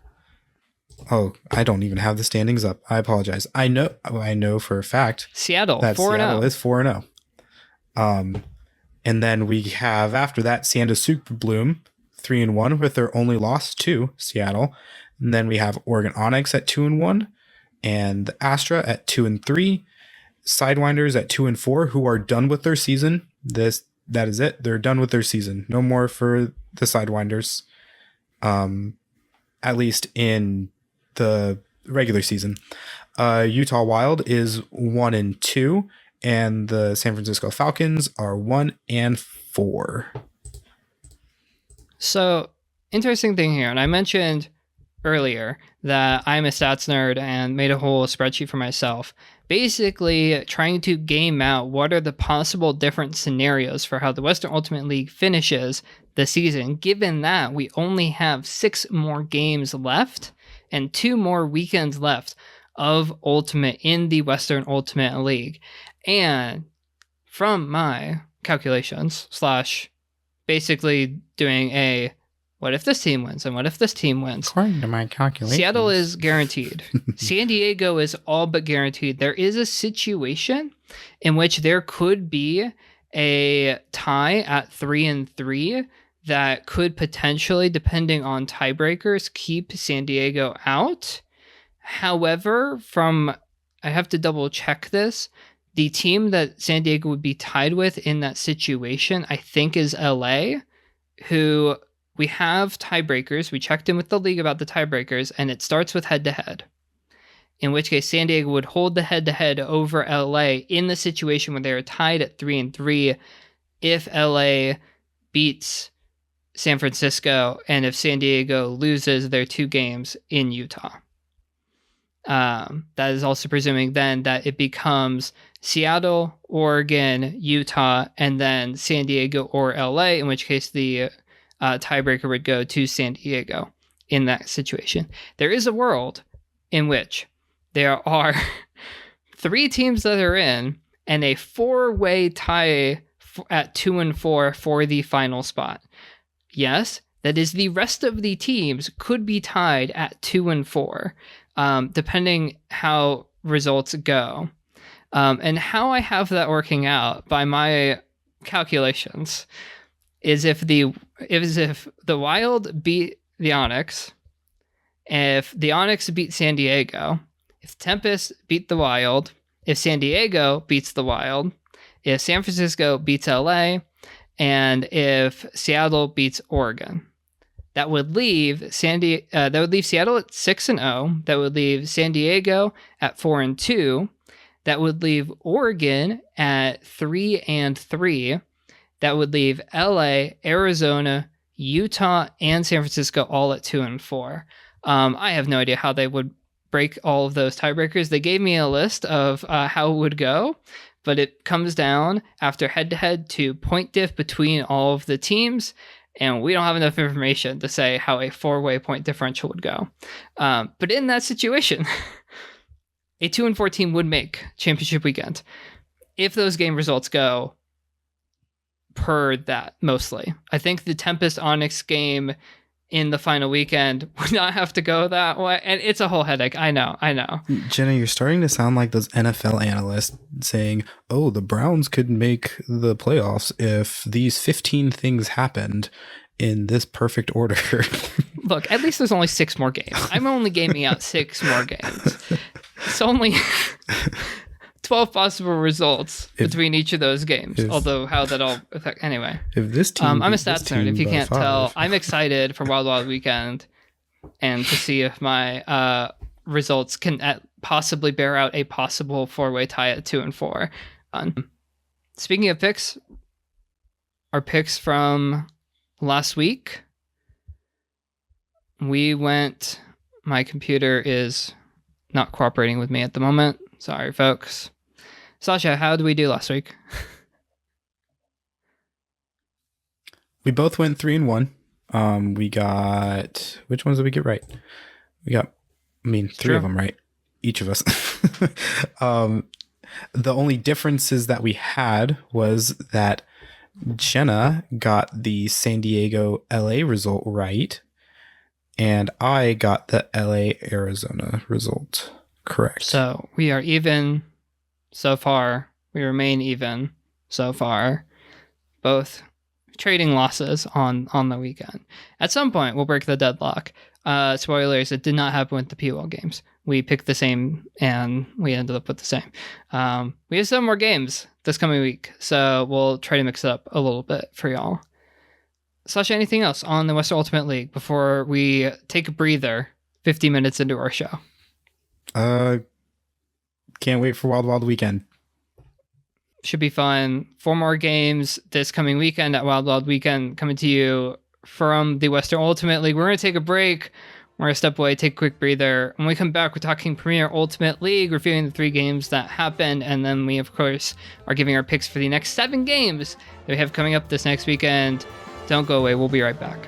Oh, I don't even have the standings up. I apologize. I know for a fact Seattle, that 4-0. Seattle is 4-0. And then we have, after that, Sanda Super Bloom, 3-1, with their only loss to Seattle. And then we have Oregon Onyx at 2-1, and the Astra at 2-3. Sidewinders at 2-4, who are done with their season. That is it. They're done with their season. No more for the Sidewinders. At least in the regular season. Utah Wild is 1-2, and the San Francisco Falcons are 1-4. So, interesting thing here, and I mentioned earlier that I'm a stats nerd and made a whole spreadsheet for myself, basically trying to game out what are the possible different scenarios for how the Western Ultimate League finishes the season, given that we only have 6 more games left and 2 more weekends left of Ultimate in the Western Ultimate League. And from my calculations / basically doing a what if this team wins and what if this team wins? According to my calculations, Seattle is guaranteed. San Diego is all but guaranteed. There is a situation in which there could be a tie at 3-3 that could potentially, depending on tiebreakers, keep San Diego out. However, I have to double check this. The team that San Diego would be tied with in that situation, I think, is LA, who we have tiebreakers. We checked in with the league about the tiebreakers, and it starts with head-to-head. In which case, San Diego would hold the head-to-head over LA in the situation where they are tied at 3-3 if LA beats San Francisco and if San Diego loses their 2 games in Utah. That is also presuming then that it becomes Seattle, Oregon, Utah, and then San Diego or LA, in which case the tiebreaker would go to San Diego in that situation. There is a world in which there are 3 teams that are in and a 4-way tie at 2-4 for the final spot. Yes, that is the rest of the teams could be tied at 2-4, depending how results go. And how I have that working out by my calculations is if the Wild beat the Onyx, if the Onyx beat San Diego, if Tempest beat the Wild, if San Diego beats the Wild, if San Francisco beats LA, and if Seattle beats Oregon. That would leave Seattle at 6-0. That would leave San Diego at 4-2. That would leave Oregon at 3-3. That would leave LA, Arizona, Utah, and San Francisco all at 2-4. I have no idea how they would break all of those tiebreakers. They gave me a list of how it would go, but it comes down after head-to-head to point diff between all of the teams, and we don't have enough information to say how a 4-way point differential would go. But in that situation, a 2-4 team would make championship weekend if those game results go per that, mostly. I think the Tempest Onyx game in the final weekend would not have to go that way, and it's a whole headache. I know. Jenna, you're starting to sound like those NFL analysts saying, oh, the Browns could make the playoffs if these 15 things happened in this perfect order. Look, at least there's only 6 more games. I'm only gaming out 6 more games. It's only 12 possible results between each of those games. Although how that all affect anyway. If this team, I'm a stats nerd. If you can't tell, I'm excited for Wild Wild Weekend, and to see if my results can possibly bear out a possible 4-way tie at 2-4. Speaking of picks, our picks from last week. We went. My computer is not cooperating with me at the moment. Sorry, folks. Sasha, how did we do last week? We both went 3-1. We got, which ones did we get right? We got, three of them right. Each of us. The only differences that we had was that Jenna got the San Diego LA result right, and I got the LA Arizona result correct. So we are even so far. We remain even so far. Both trading losses on the weekend. At some point, we'll break the deadlock. Spoilers, it did not happen with the PWL games. We picked the same, and we ended up with the same. We have 7 more games this coming week, so we'll try to mix it up a little bit for y'all. Sasha, anything else on the Western Ultimate League before we take a breather 50 minutes into our show? Can't wait for Wild Wild Weekend. Should be fun. 4 more games this coming weekend at Wild Wild Weekend coming to you from the Western Ultimate League. We're going to take a break. We're going to step away, take a quick breather. When we come back, we're talking Premier Ultimate League, reviewing the 3 games that happened, and then we, of course, are giving our picks for the next 7 games that we have coming up this next weekend. Don't go away. We'll be right back.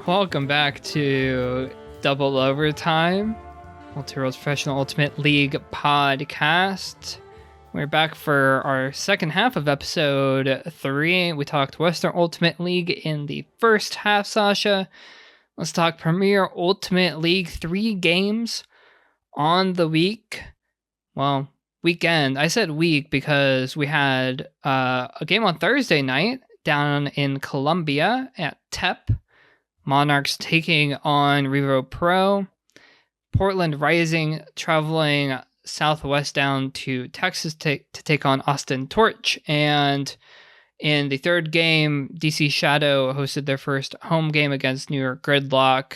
Welcome back to Double Overtime, Multi-World's Professional Ultimate League podcast. We're back for our second half of episode 3. We talked Western Ultimate League in the first half, Sasha. Let's talk Premier Ultimate League 3 games on the week. Well, weekend. I said week because we had a game on Thursday night down in Colombia at TEP. Monarchs taking on Revo Pro. Portland Rising traveling southwest down to Texas to take on Austin Torch. And in the third game, DC Shadow hosted their first home game against New York Gridlock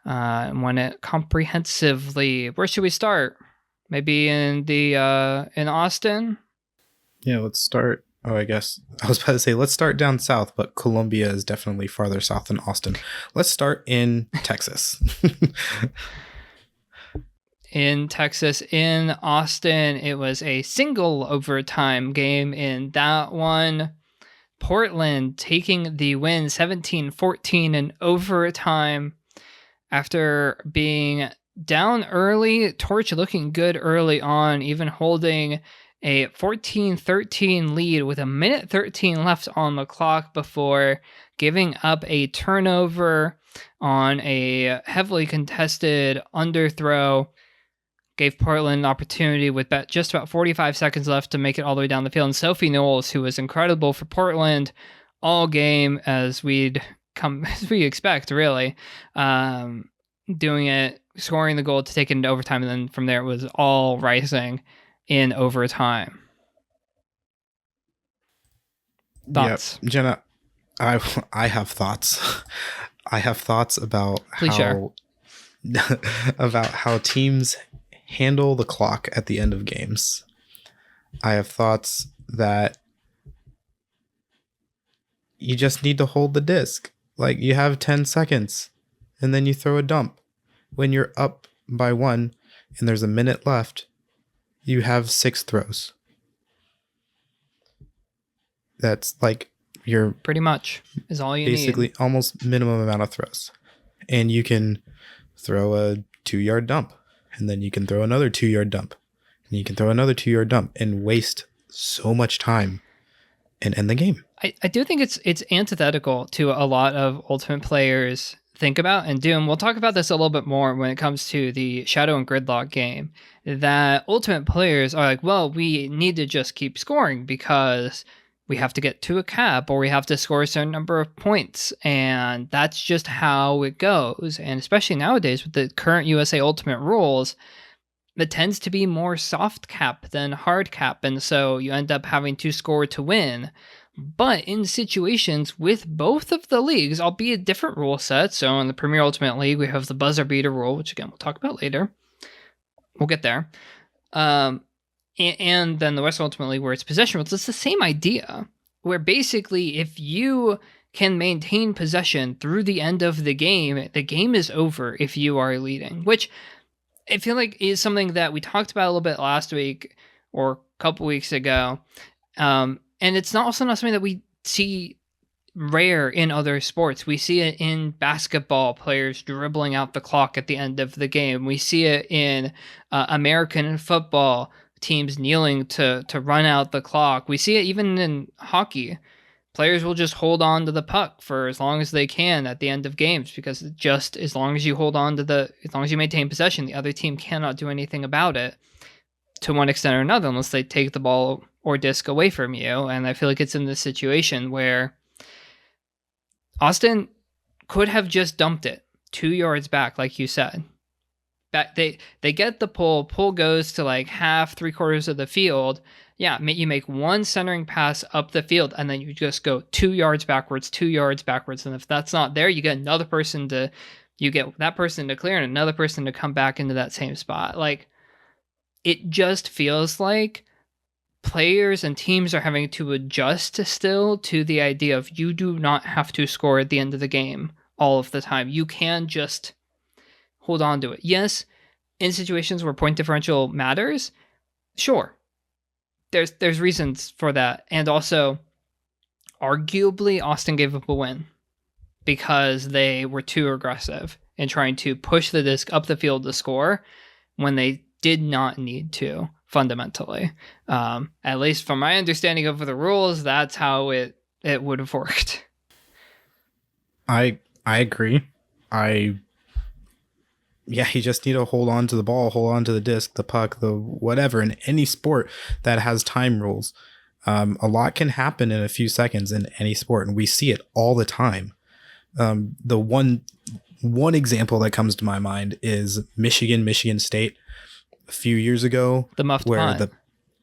and won it comprehensively. Where should we start? Maybe in Austin? Yeah, let's start. Oh, I guess I was about to say, let's start down south, but Columbia is definitely farther south than Austin. Let's start in Texas. In Texas, in Austin, it was a single overtime game in that one. Portland taking the win 17-14 in overtime after being down early. Torch looking good early on, even holding a 14-13 lead with 1:13 left on the clock before giving up a turnover on a heavily contested underthrow. Gave Portland an opportunity with just about 45 seconds left to make it all the way down the field. And Sophie Knowles, who was incredible for Portland all game, as we expect, really, doing it, scoring the goal to take it into overtime, and then from there it was all Rising in overtime. Thoughts? Yep. Jenna, I have thoughts. I have thoughts about Please share. how about how teams handle the clock at the end of games. I have thoughts that you just need to hold the disc. Like you have 10 seconds and then you throw a dump. When you're up by 1 and there's a minute left, you have 6 throws. That's like your Pretty much is all you basically need. almost minimum amount of throws. And you can throw a 2-yard dump, and then you can throw another 2-yard dump, and you can throw another 2-yard dump and waste so much time and end the game. I do think it's antithetical to a lot of Ultimate players think about and do. And we'll talk about this a little bit more when it comes to the Shadow and Gridlock game, that Ultimate players are like, well, we need to just keep scoring because we have to get to a cap or we have to score a certain number of points. And that's just how it goes. And especially nowadays with the current USA Ultimate rules, it tends to be more soft cap than hard cap. And so you end up having to score to win. But in situations with both of the leagues, albeit different rule sets, so in the Premier Ultimate League, we have the buzzer beater rule, which again, we'll talk about later. We'll get there. And then the Western Ultimate League, where it's possession rules, it's the same idea, where basically if you can maintain possession through the end of the game is over if you are leading, which I feel like is something that we talked about a little bit last week or a couple weeks ago. And it's also not something that we see rare in other sports. We see it in basketball, players dribbling out the clock at the end of the game. We see it in American football, teams kneeling to run out the clock. We see it even in hockey. Players will just hold on to the puck for as long as they can at the end of games because just as long as you hold on to as long as you maintain possession, the other team cannot do anything about it to one extent or another unless they take the ball or disc away from you. And I feel like it's in this situation where Austin could have just dumped it 2 yards back, like you said. They get the pull goes to like half, 3/4 of the field. Yeah, you make one centering pass up the field, and then you just go 2 yards backwards, 2 yards backwards. And if that's not there, you get that person to clear and another person to come back into that same spot. Like, it just feels like players and teams are having to adjust still to the idea of you do not have to score at the end of the game all of the time. You can just hold on to it. Yes, in situations where point differential matters, sure. There's reasons for that. And also, arguably, Austin gave up a win because they were too aggressive in trying to push the disc up the field to score when they did not need to, fundamentally. At least from my understanding of the rules, that's how it would have worked. I agree. Yeah, you just need to hold on to the ball, hold on to the disc, the puck, the whatever. In any sport that has time rules, a lot can happen in a few seconds in any sport, and we see it all the time. The one example that comes to my mind is Michigan State a few years ago. The muffed punt.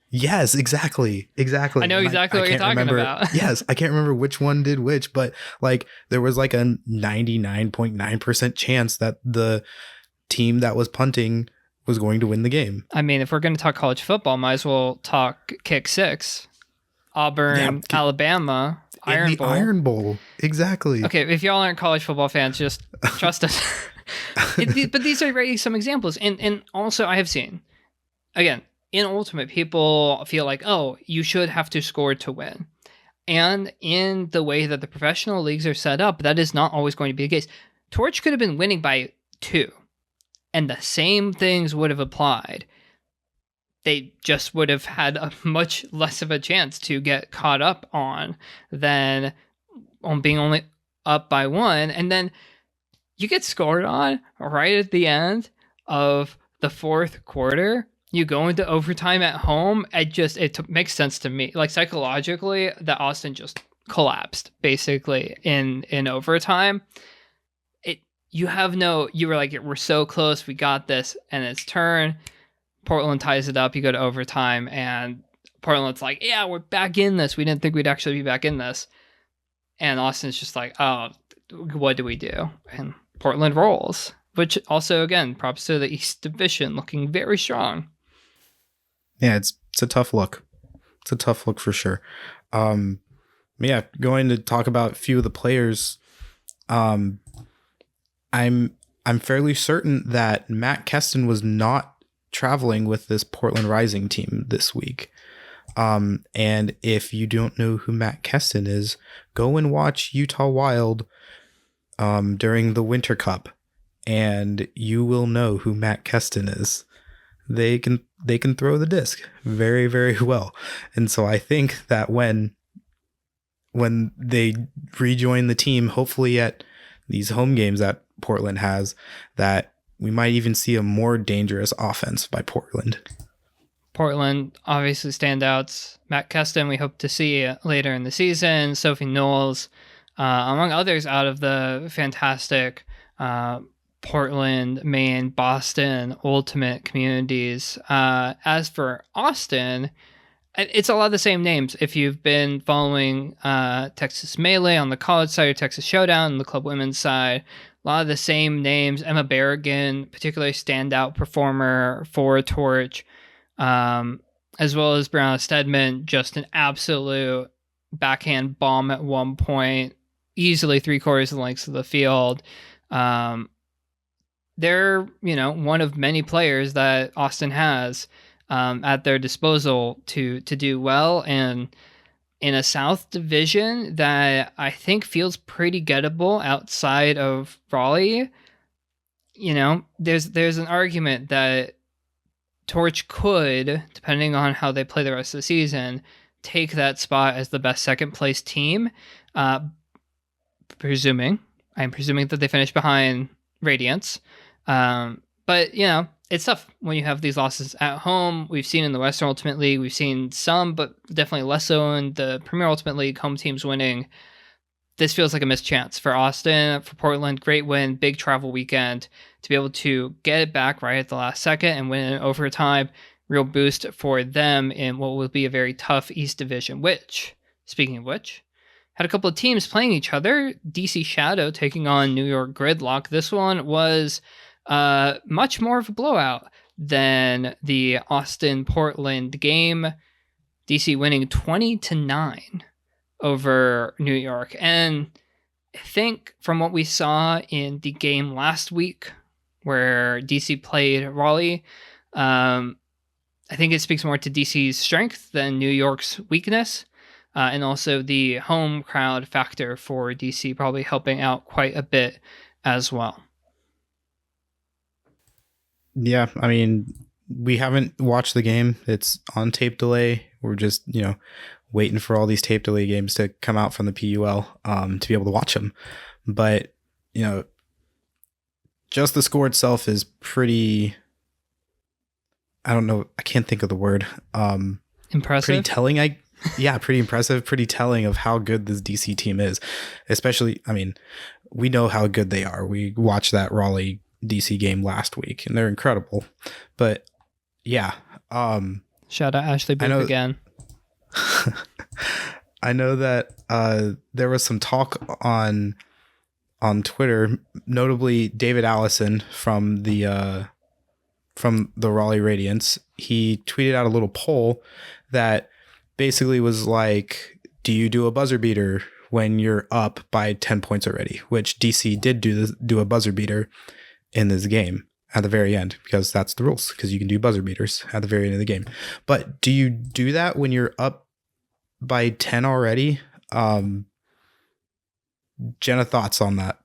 Yes, exactly. I know exactly what you're talking about. Yes, I can't remember which one did which, but like there was like a 99.9% chance that the team that was punting was going to win the game. I mean, if we're going to talk college football, might as well talk Kick 6. Auburn, Alabama, Iron Bowl. Exactly. Okay, if y'all aren't college football fans, just trust us. But these are some examples. And also I have seen, again, in Ultimate, people feel like, oh, you should have to score to win. And in the way that the professional leagues are set up, that is not always going to be the case. Torch could have been winning by 2, and the same things would have applied. They just would have had a much less of a chance to get caught up on than on being only up by 1. And then you get scored on right at the end of the 4th quarter. You go into overtime at home. It makes sense to me. Like psychologically, that Austin just collapsed basically in overtime. You were like, we're so close. We got this. And it's turn. Portland ties it up. You go to overtime, and Portland's like, yeah, we're back in this. We didn't think we'd actually be back in this. And Austin's just like, oh, what do we do? And Portland rolls, which also, again, props to the East Division looking very strong. Yeah, it's a tough look. It's a tough look for sure. Yeah, going to talk about a few of the players. I'm fairly certain that Matt Keston was not traveling with this Portland Rising team this week. And if you don't know who Matt Keston is, go and watch Utah Wild during the Winter Cup, and you will know who Matt Keston is. They can throw the disc very, very well. And so I think that when they rejoin the team, hopefully at these home games that Portland has, that we might even see a more dangerous offense by Portland. Portland, obviously standouts. Matt Keston, we hope to see later in the season. Sophie Knowles, among others out of the fantastic Portland, Maine, Boston Ultimate communities. As for Austin, it's a lot of the same names. If you've been following Texas Melee on the college side or Texas Showdown on the club women's side, a lot of the same names. Emma Berrigan, particularly standout performer for Torch, as well as Brianna Stedman, just an absolute backhand bomb at one point, easily 3/4 of the lengths of the field. They're, one of many players that Austin has at their disposal to do well, and in a South Division that I think feels pretty gettable outside of Raleigh. There's an argument that Torch could, depending on how they play the rest of the season, take that spot as the best second place team. I'm presuming that they finish behind Radiance. But it's tough when you have these losses at home. We've seen in the Western Ultimate League, we've seen some, but definitely less so in the Premier Ultimate League, home teams winning. This feels like a missed chance for Austin. For Portland, great win, big travel weekend. To be able to get it back right at the last second and win in overtime, real boost for them in what will be a very tough East Division, which, speaking of which, had a couple of teams playing each other. DC Shadow taking on New York Gridlock. This one was much more of a blowout than the Austin-Portland game. DC winning 20-9 over New York. And I think from what we saw in the game last week where DC played Raleigh, I think it speaks more to DC's strength than New York's weakness. And also the home crowd factor for DC probably helping out quite a bit as well. Yeah, I mean, we haven't watched the game. It's on tape delay. We're just, waiting for all these tape delay games to come out from the PUL to be able to watch them. But, just the score itself is pretty, I don't know, I can't think of the word. Impressive? Pretty telling, pretty impressive, pretty telling of how good this DC team is. Especially, I mean, we know how good they are. We watched that Raleigh DC game last week and they're incredible. But yeah. Shout out Ashley Booth again. I know that there was some talk on Twitter, notably David Allison from the Raleigh Radiance. He tweeted out a little poll that basically was like, do you do a buzzer beater when you're up by 10 points already? Which DC did do a buzzer beater in this game at the very end, because that's the rules, because you can do buzzer beaters at the very end of the game. But do you do that when you're up by 10 already? Jenna, thoughts on that?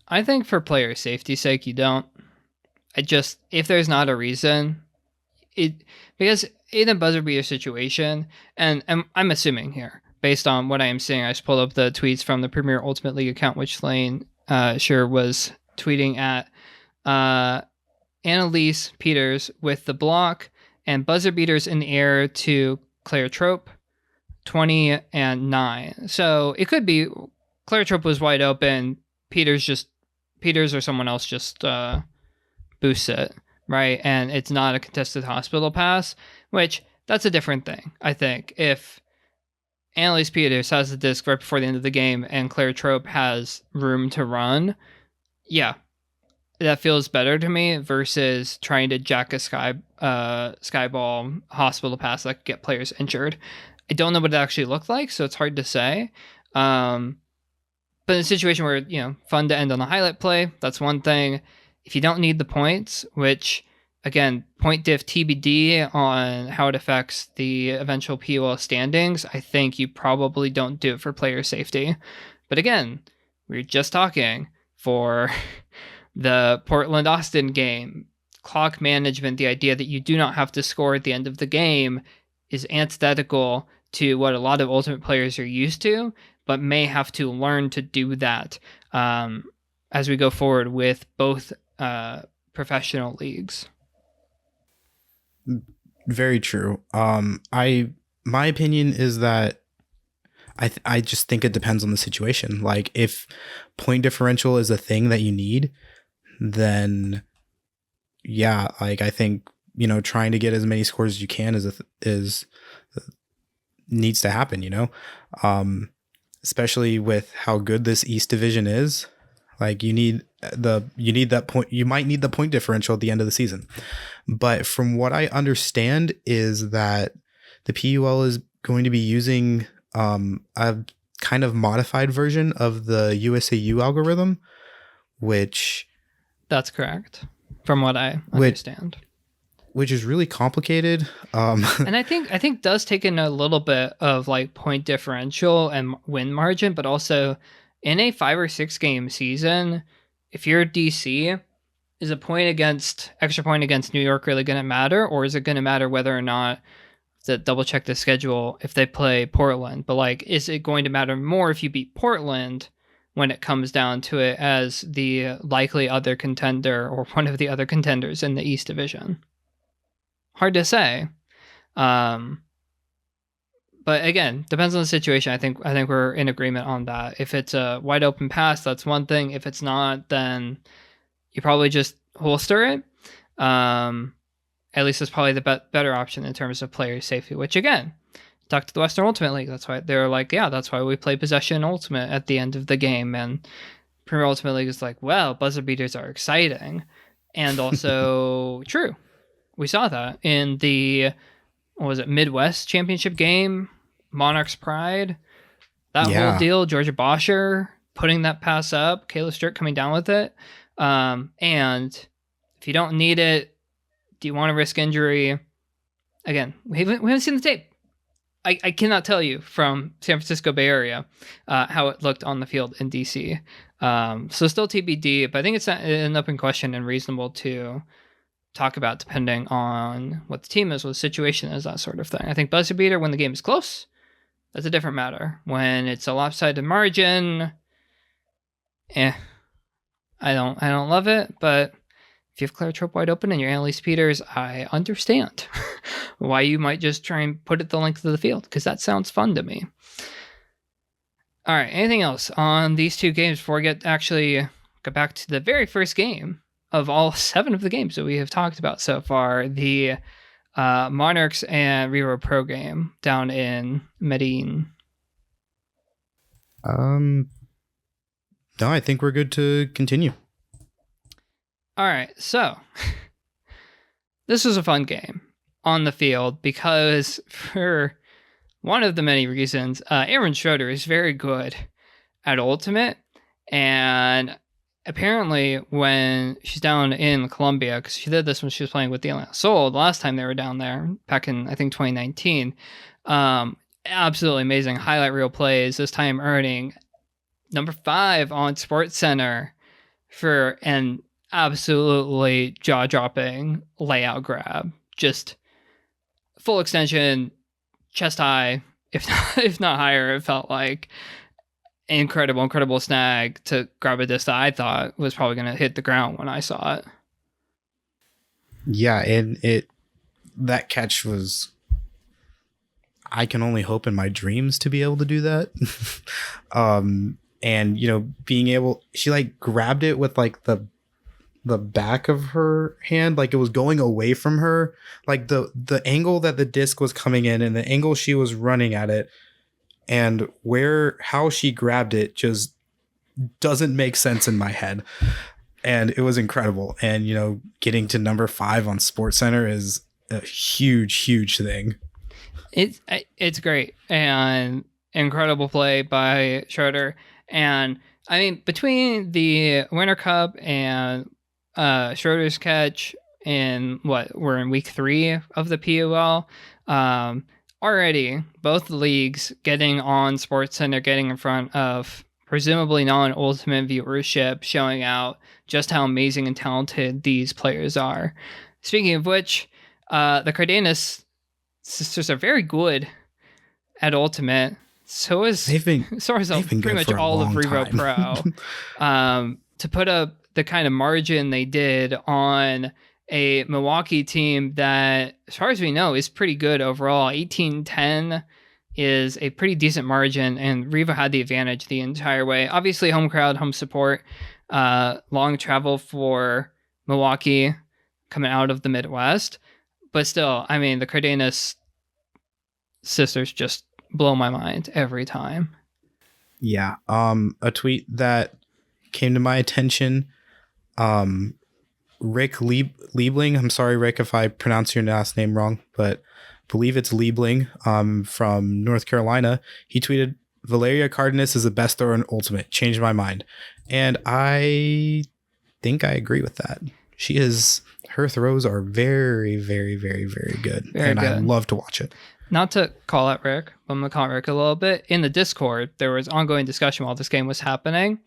I think for player safety's sake, you don't. If there's not a reason, because in a buzzer beater situation, and I'm assuming here, based on what I am seeing, I just pulled up the tweets from the Premier Ultimate League account, which Lane sure was tweeting at. Annalise Peters with the block and buzzer beaters in the air to Claire Trope, 20-9. So it could be Claire Trope was wide open. Peters or someone else just boosts it, right? And it's not a contested hospital pass, which that's a different thing. I think if Annalise Peters has the disc right before the end of the game and Claire Trope has room to run, yeah, that feels better to me versus trying to jack a skyball hospital pass that could get players injured. I don't know what it actually looked like, so it's hard to say. But in a situation where, fun to end on a highlight play, that's one thing. If you don't need the points, which, again, point diff TBD on how it affects the eventual PUL standings, I think you probably don't do it for player safety. But again, we were just talking for the Portland-Austin game, clock management, the idea that you do not have to score at the end of the game is antithetical to what a lot of Ultimate players are used to, but may have to learn to do that as we go forward with both professional leagues. Very true. My opinion is that I just think it depends on the situation. Like, if point differential is a thing that you need, then yeah, like, I think, trying to get as many scores as you can is needs to happen, especially with how good this East Division is. Like, you need that point. You might need the point differential at the end of the season. But from what I understand is that the PUL is going to be using a kind of modified version of the USAU algorithm, which... That's correct, from what I understand. Which is really complicated. And I think does take in a little bit of like point differential and win margin, but also in a 5 or 6 game season, if you're DC, is extra point against New York really going to matter, or is it going to matter whether or not to double check the schedule if they play Portland? But like, is it going to matter more if you beat Portland when it comes down to it as the likely other contender or one of the other contenders in the East Division? Hard to say. But again, depends on the situation. I think we're in agreement on that. If it's a wide open pass, that's one thing. If it's not, then you probably just holster it. At least it's probably the better option in terms of player safety, which again, talk to the Western Ultimate League. That's why they're like, yeah, that's why we play Possession Ultimate at the end of the game. And Premier Ultimate League is like, well, buzzer beaters are exciting. And also true. We saw that in the, Midwest Championship game, Monarchs Pride. That whole deal, Georgia Bosher putting that pass up, Kayla Stewart coming down with it. And if you don't need it, do you want to risk injury? Again, we haven't seen the tape. I cannot tell you from San Francisco Bay Area how it looked on the field in DC. So still TBD, but I think it's an open question and reasonable to talk about depending on what the team is, what the situation is, that sort of thing. I think buzzer beater when the game is close, that's a different matter. When it's a lopsided margin, I don't love it, but if you have Claire Trope wide open and you're Annalise Peters, I understand why you might just try and put it the length of the field, because that sounds fun to me. All right, anything else on these two games before we get back to the very first game of all 7 of the games that we have talked about so far, the Monarchs and Revo Pro game down in Medellín? No, I think we're good to continue. All right, so this was a fun game on the field because for one of the many reasons, Aaron Schroeder is very good at Ultimate, and apparently when she's down in Colombia, because she did this when she was playing with the Atlanta Soul the last time they were down there back in, I think, 2019, absolutely amazing highlight reel plays, this time earning number 5 on SportsCenter for an absolutely jaw-dropping layout grab. Just full extension, chest high, if not higher. It felt like incredible snag to grab a disc that I thought was probably going to hit the ground when I saw it. Yeah, and that catch was, I can only hope in my dreams to be able to do that. And being able, she like grabbed it with like the back of her hand, like it was going away from her, like the angle that the disc was coming in and the angle she was running at it and how she grabbed it just doesn't make sense in my head. And it was incredible. And, getting to number 5 on SportsCenter is a huge thing. It's great and incredible play by Schroeder. And I mean, between the Winter Cup and Schroeder's catch we're in week 3 of the PUL. Already both leagues getting on SportsCenter, getting in front of presumably non-ultimate viewership, showing out just how amazing and talented these players are. Speaking of which, the Cardenas sisters are very good at ultimate. So is pretty much all of Revo Pro. To put up the kind of margin they did on a Milwaukee team that, as far as we know, is pretty good overall. 18-10 is a pretty decent margin, and Revo had the advantage the entire way. Obviously, home crowd, home support, long travel for Milwaukee coming out of the Midwest. But still, I mean, the Cardenas sisters just blow my mind every time. Yeah. A tweet that came to my attention, Rick Liebling. I'm sorry, Rick, if I pronounce your last name wrong, but I believe it's Liebling, from North Carolina. He tweeted, "Valeria Cardenas is the best thrower in Ultimate. Changed my mind." And I think I agree with that. Her throws are very, very, very, very good. Very good. I love to watch it. Not to call out Rick, but I'm going to call out Rick a little bit. In the Discord, there was ongoing discussion while this game was happening.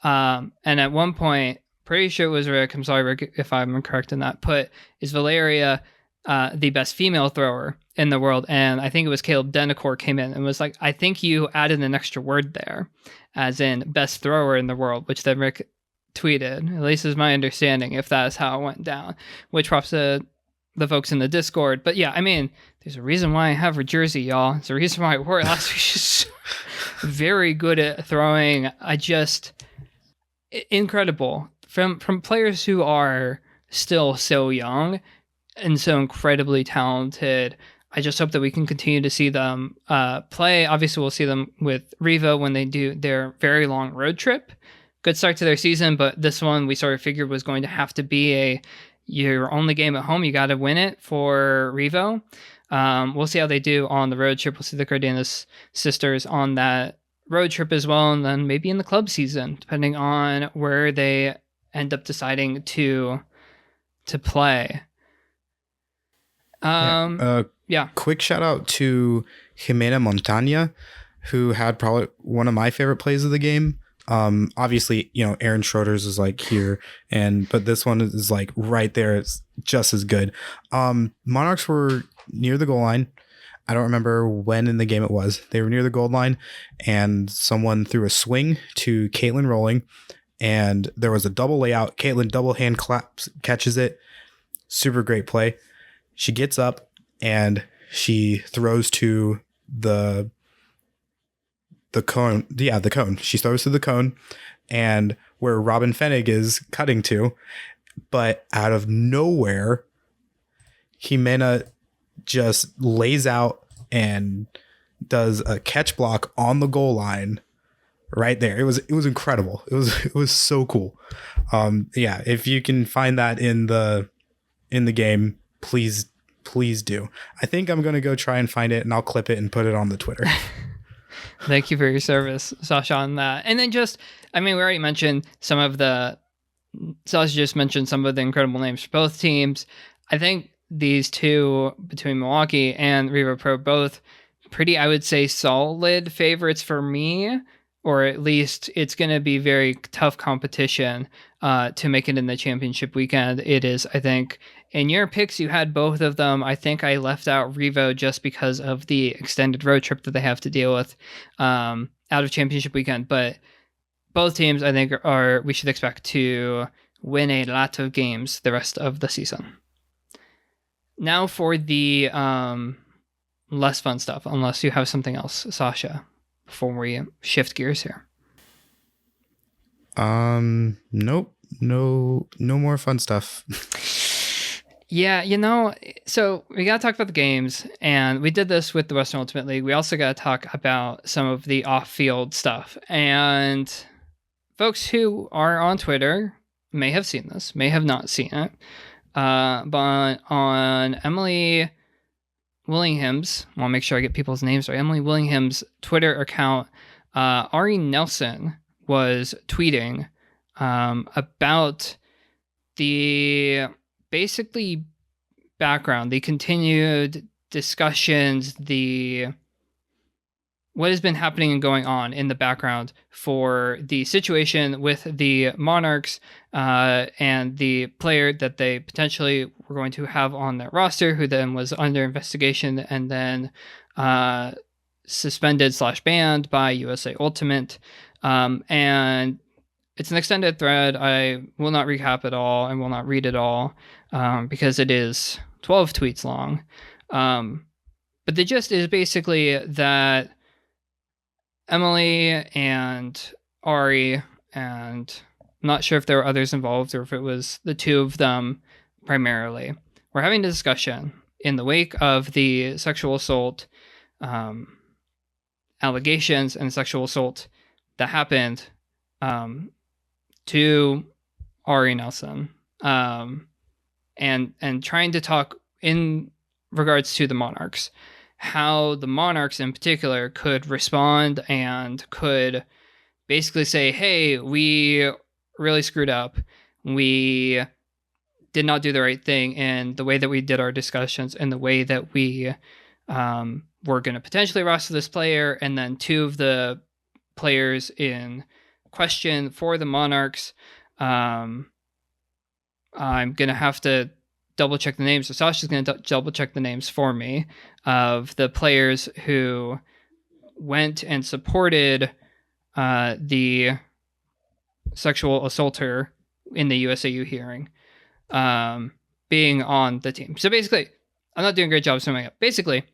And at one point, pretty sure it was Rick, I'm sorry, Rick, if I'm incorrect in that, put, is Valeria the best female thrower in the world? And I think it was Caleb Denacor came in and was like, I think you added an extra word there, as in best thrower in the world, which then Rick tweeted, at least is my understanding, if that is how it went down, which props to the folks in the Discord. But yeah, I mean, there's a reason why I have her jersey, y'all. There's a reason why I wore it last week. She's very good at throwing. Incredible. From players who are still so young and so incredibly talented. I just hope that we can continue to see them play. Obviously, we'll see them with Revo when they do their very long road trip. Good start to their season, but this one we sort of figured was going to have to be your only game at home. You got to win it for Revo. We'll see how they do on the road trip. We'll see the Cardenas sisters on that road trip as well, and then maybe in the club season, depending on where they end up deciding to play. Quick shout out to Jimena Montaña, who had probably one of my favorite plays of the game. Obviously, Aaron Schroeder's is like here, but this one is like right there. It's just as good. Monarchs were near the goal line. I don't remember when in the game it was. They were near the goal line, and someone threw a swing to Caitlin Rolling, and there was a double layout. Caitlin double hand claps, catches it. Super great play. She gets up and she throws to the cone. Yeah, the cone. She throws to the cone, and where Robin Fennig is cutting to, but out of nowhere, Jimena just lays out and does a catch block on the goal line right there. It was incredible. It was so cool. If you can find that in the game, please do. I think I'm going to go try and find it, and I'll clip it and put it on the Twitter. Thank you for your service, Sasha, on that. And then we already mentioned Sasha just mentioned some of the incredible names for both teams. I think these two, between Milwaukee and Revo Pro, both pretty, I would say, solid favorites for me, or at least it's going to be very tough competition to make it in the championship weekend. It is, I think, in your picks, you had both of them. I think I left out Revo just because of the extended road trip that they have to deal with out of championship weekend. But both teams, I think, we should expect to win a lot of games the rest of the season. Now for the less fun stuff, unless you have something else, Sasha, before we shift gears here. Nope. No more fun stuff. Yeah, so we got to talk about the games, and we did this with the Western Ultimate League. We also got to talk about some of the off field stuff. And folks who are on Twitter may have seen this, may have not seen it. But on Emily Willingham's, I want to make sure I get people's names right. Emily Willingham's Twitter account, Ari Nelson was tweeting about the basically background, the continued discussions, the what has been happening and going on in the background for the situation with the Monarchs and the player that they potentially were going to have on their roster, who then was under investigation and then suspended/banned by USA Ultimate. And it's an extended thread. I will not recap it all. I will not read it all because it is 12 tweets long. But the gist is basically that Emily and Ari, and I'm not sure if there were others involved or if it was the two of them primarily, were having a discussion in the wake of the sexual assault allegations and sexual assault that happened to Ari Nelson, and trying to talk in regards to the Monarchs, how the Monarchs in particular could respond and could basically say, hey, we really screwed up. We did not do the right thing in the way that we did our discussions and the way that we were going to potentially roster this player. And then two of the players in question for the Monarchs, I'm going to have to double check the names. So Sasha's going to double check the names for me of the players who went and supported the sexual assaulter in the USAU hearing being on the team. So basically, I'm not doing a great job summing up. Basically,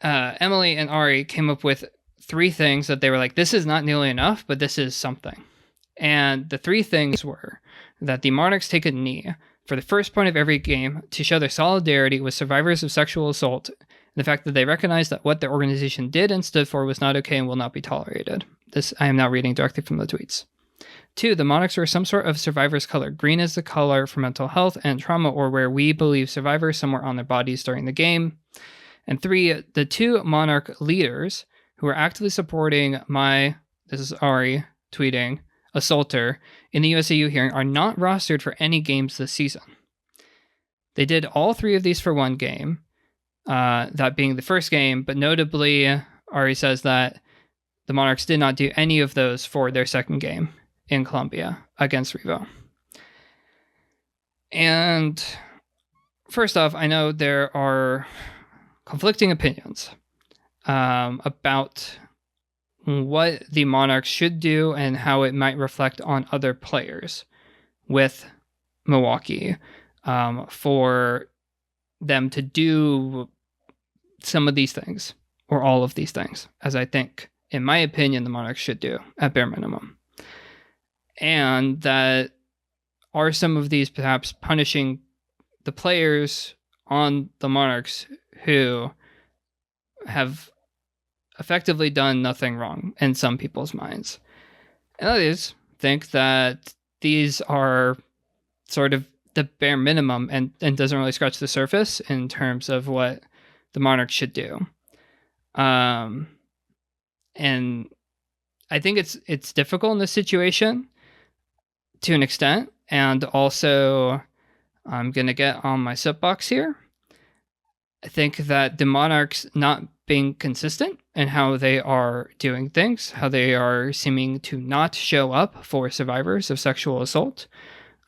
Emily and Ari came up with 3 things that they were like, this is not nearly enough, but this is something. And the 3 things were that the Monarchs take a knee for the first point of every game to show their solidarity with survivors of sexual assault, and the fact that they recognize that what their organization did and stood for was not okay and will not be tolerated. This I am now reading directly from the tweets. 2, the Monarchs wear some sort of survivor's color. Green is the color for mental health and trauma, or where we believe survivors somewhere on their bodies during the game. And 3, the 2 Monarch leaders who are actively supporting this is Ari tweeting, assaulter in the USAU hearing are not rostered for any games this season. They did all 3 of these for one game, that being the first game, but notably, Ari says that the Monarchs did not do any of those for their second game in Colombia against Revo. And first off, I know there are conflicting opinions about what the Monarchs should do and how it might reflect on other players with Milwaukee for them to do some of these things or all of these things, as I think, in my opinion, the Monarchs should do at bare minimum. And that are some of these perhaps punishing the players on the Monarchs who have effectively done nothing wrong in some people's minds. And others think that these are sort of the bare minimum and doesn't really scratch the surface in terms of what the Monarchs should do. And I think it's difficult in this situation to an extent. And also, I'm going to get on my soapbox here. I think that the Monarchs not being consistent in how they are doing things, how they are seeming to not show up for survivors of sexual assault.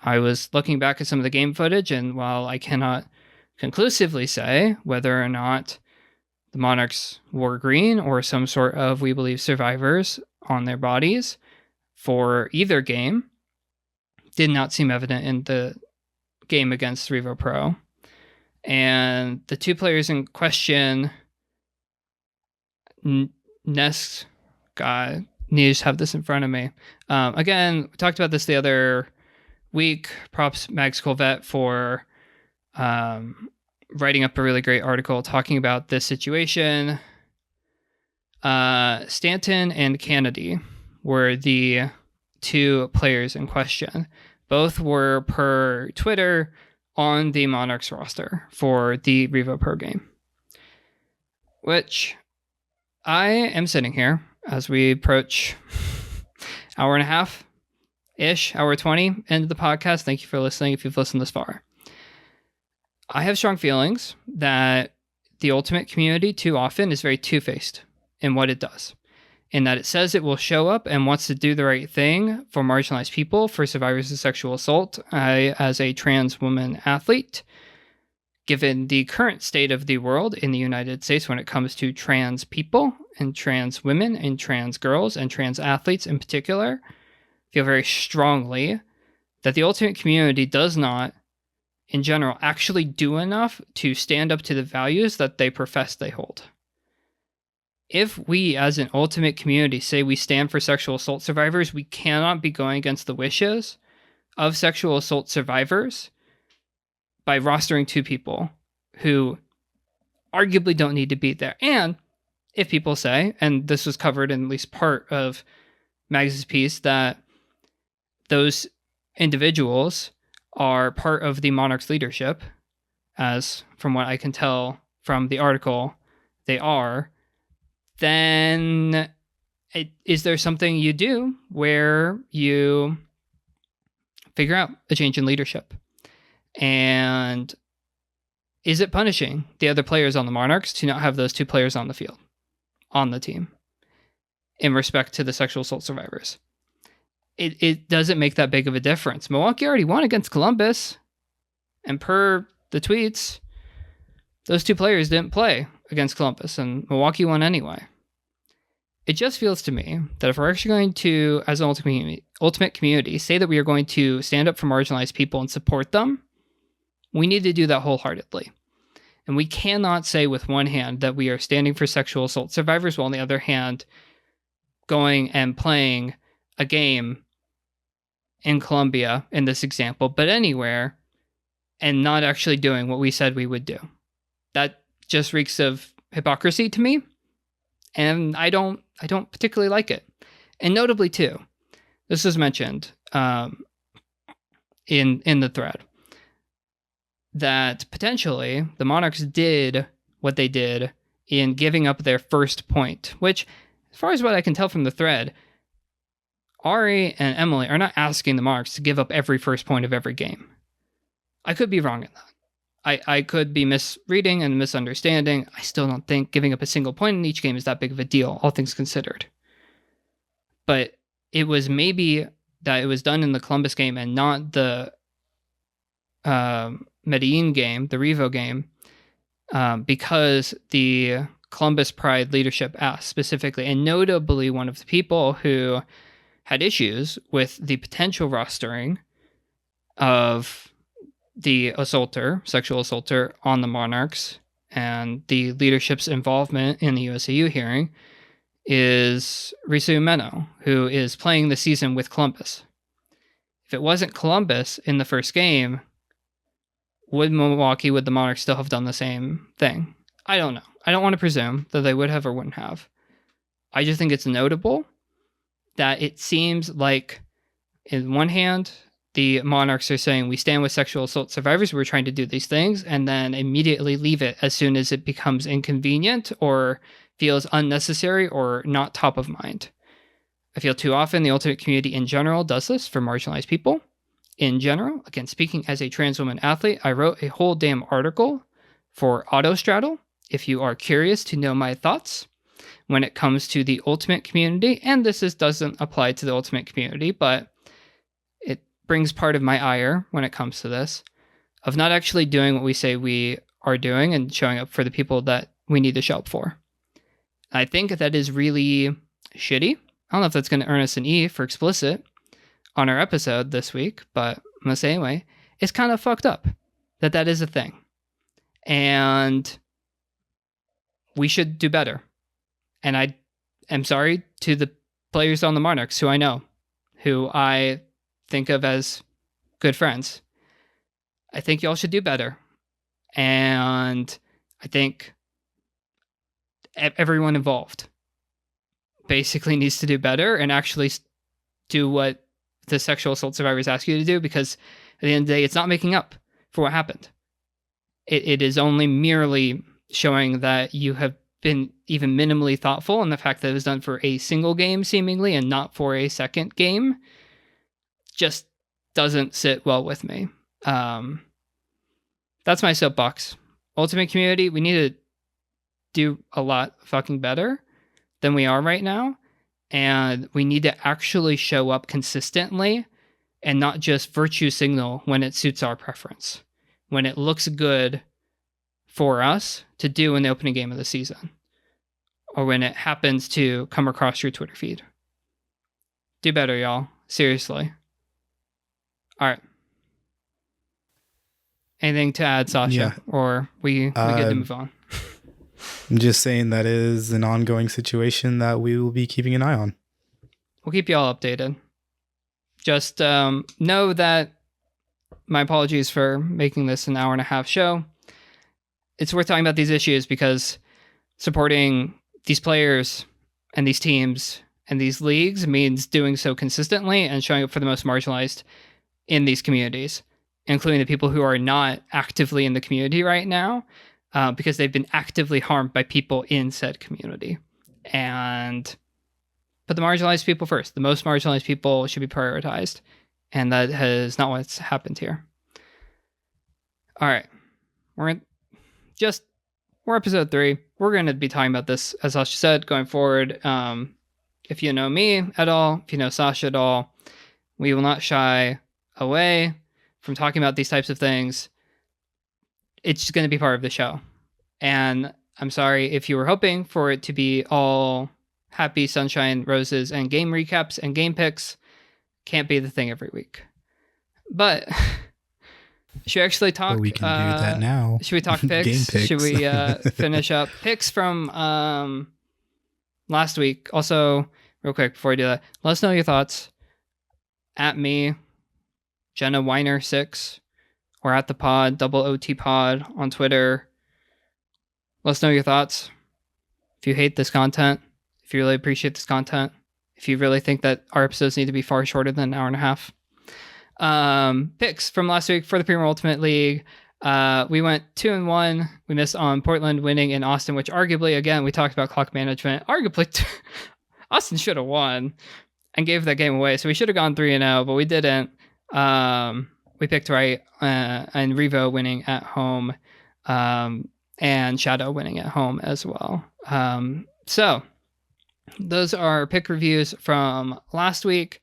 I was looking back at some of the game footage, and while I cannot conclusively say whether or not the Monarchs wore green or some sort of we believe survivors on their bodies for either game, did not seem evident in the game against Revo Pro. And the 2 players in question, Nest guy, need to have this in front of me. Again, we talked about this the other week. Props Max Colvette for writing up a really great article talking about this situation. Stanton and Kennedy were the two players in question. Both were, per Twitter, on the Monarchs roster for the Revo Pro game. Which I am sitting here as we approach hour and a half-ish, hour 20 into the podcast. Thank you for listening if you've listened this far. I have strong feelings that the Ultimate community too often is very two-faced in what it does. In that it says it will show up and wants to do the right thing for marginalized people, for survivors of sexual assault. I, as a trans woman athlete, given the current state of the world in the United States when it comes to trans people and trans women and trans girls and trans athletes in particular, feel very strongly that the Ultimate community does not, in general, actually do enough to stand up to the values that they profess they hold. If we, as an Ultimate community, say we stand for sexual assault survivors, we cannot be going against the wishes of sexual assault survivors by rostering two people who arguably don't need to be there. And if people say, and this was covered in at least part of Mags' piece, that those individuals are part of the Monarchs leadership, as from what I can tell from the article, they are, then is there something you do where you figure out a change in leadership? And is it punishing the other players on the Monarchs to not have those two players on the field, on the team, in respect to the sexual assault survivors? It doesn't make that big of a difference. Milwaukee already won against Columbus, and per the tweets, those two players didn't play against Columbus, and Milwaukee won anyway. It just feels to me that if we're actually going to, as an Ultimate community, say that we are going to stand up for marginalized people and support them, we need to do that wholeheartedly. And we cannot say with one hand that we are standing for sexual assault survivors, while on the other hand, going and playing a game in Colombia, in this example, but anywhere, and not actually doing what we said we would do. That just reeks of hypocrisy to me, and I don't particularly like it. And notably too, this was mentioned in the thread, that potentially the Monarchs did what they did in giving up their first point, which, as far as what I can tell from the thread, Ari and Emily are not asking the Monarchs to give up every first point of every game. I could be wrong in that. I could be misreading and misunderstanding. I still don't think giving up a single point in each game is that big of a deal, all things considered. But it was maybe that it was done in the Columbus game and not the Medellín game, the Revo game, because the Columbus Pride leadership asked specifically, and notably one of the people who had issues with the potential rostering of the sexual assaulter on the Monarchs and the leadership's involvement in the USAU hearing is Risu Meno, who is playing the season with Columbus. If it wasn't Columbus in the first game, would the Monarchs still have done the same thing? I don't know. I don't want to presume that they would have or wouldn't have. I just think it's notable that it seems like, in one hand, the Monarchs are saying we stand with sexual assault survivors, we're trying to do these things, and then immediately leave it as soon as it becomes inconvenient or feels unnecessary or not top of mind. I feel too often the Ultimate community in general does this for marginalized people. In general, again, speaking as a trans woman athlete, I wrote a whole damn article for Autostraddle, if you are curious to know my thoughts when it comes to the Ultimate community. And doesn't apply to the Ultimate community, but it brings part of my ire when it comes to this, of not actually doing what we say we are doing and showing up for the people that we need to show up for. I think that is really shitty. I don't know if that's going to earn us an E for explicit on our episode this week, but I'm going to say anyway, it's kind of fucked up that is a thing. And we should do better. And I am sorry to the players on the Monarchs who I know, who I think of as good friends. I think y'all should do better. And I think everyone involved basically needs to do better and actually do what the sexual assault survivors ask you to do, because at the end of the day, it's not making up for what happened. It is only merely showing that you have been even minimally thoughtful, and the fact that it was done for a single game seemingly and not for a second game just doesn't sit well with me. That's my soapbox. Ultimate community, we need to do a lot fucking better than we are right now. And we need to actually show up consistently and not just virtue signal when it suits our preference, when it looks good for us to do in the opening game of the season, or when it happens to come across your Twitter feed. Do better, y'all. Seriously. All right. Anything to add, Sasha? Yeah. Or we get to move on? I'm just saying that is an ongoing situation that we will be keeping an eye on. We'll keep you all updated. Just know that my apologies for making this an hour and a half show. It's worth talking about these issues because supporting these players and these teams and these leagues means doing so consistently and showing up for the most marginalized in these communities, including the people who are not actively in the community right now, because they've been actively harmed by people in said community. And put the marginalized people first. The most marginalized people should be prioritized. And that is not what's happened here. All right. We're episode 3. We're going to be talking about this, as Sasha said, going forward. If you know me at all, if you know Sasha at all, we will not shy away from talking about these types of things. It's just going to be part of the show. And I'm sorry if you were hoping for it to be all happy sunshine, roses, and game recaps and game picks. Can't be the thing every week. But should we actually talk? But we can do that now. Should we talk picks? Game picks. Should we finish up picks from last week? Also, real quick before we do that, let us know your thoughts at me, Jenna Weiner 6, or at the pod, double OT pod on Twitter. Let us know your thoughts. If you hate this content, if you really appreciate this content, if you really think that our episodes need to be far shorter than an hour and a half. Picks from last week for the Premier Ultimate League. We went 2-1. We missed on Portland winning in Austin, which arguably, again, we talked about clock management. Arguably, Austin should have won and gave that game away. So we should have gone 3-0, but we didn't. We picked right, and Revo winning at home, and Shadow winning at home as well. So those are pick reviews from last week.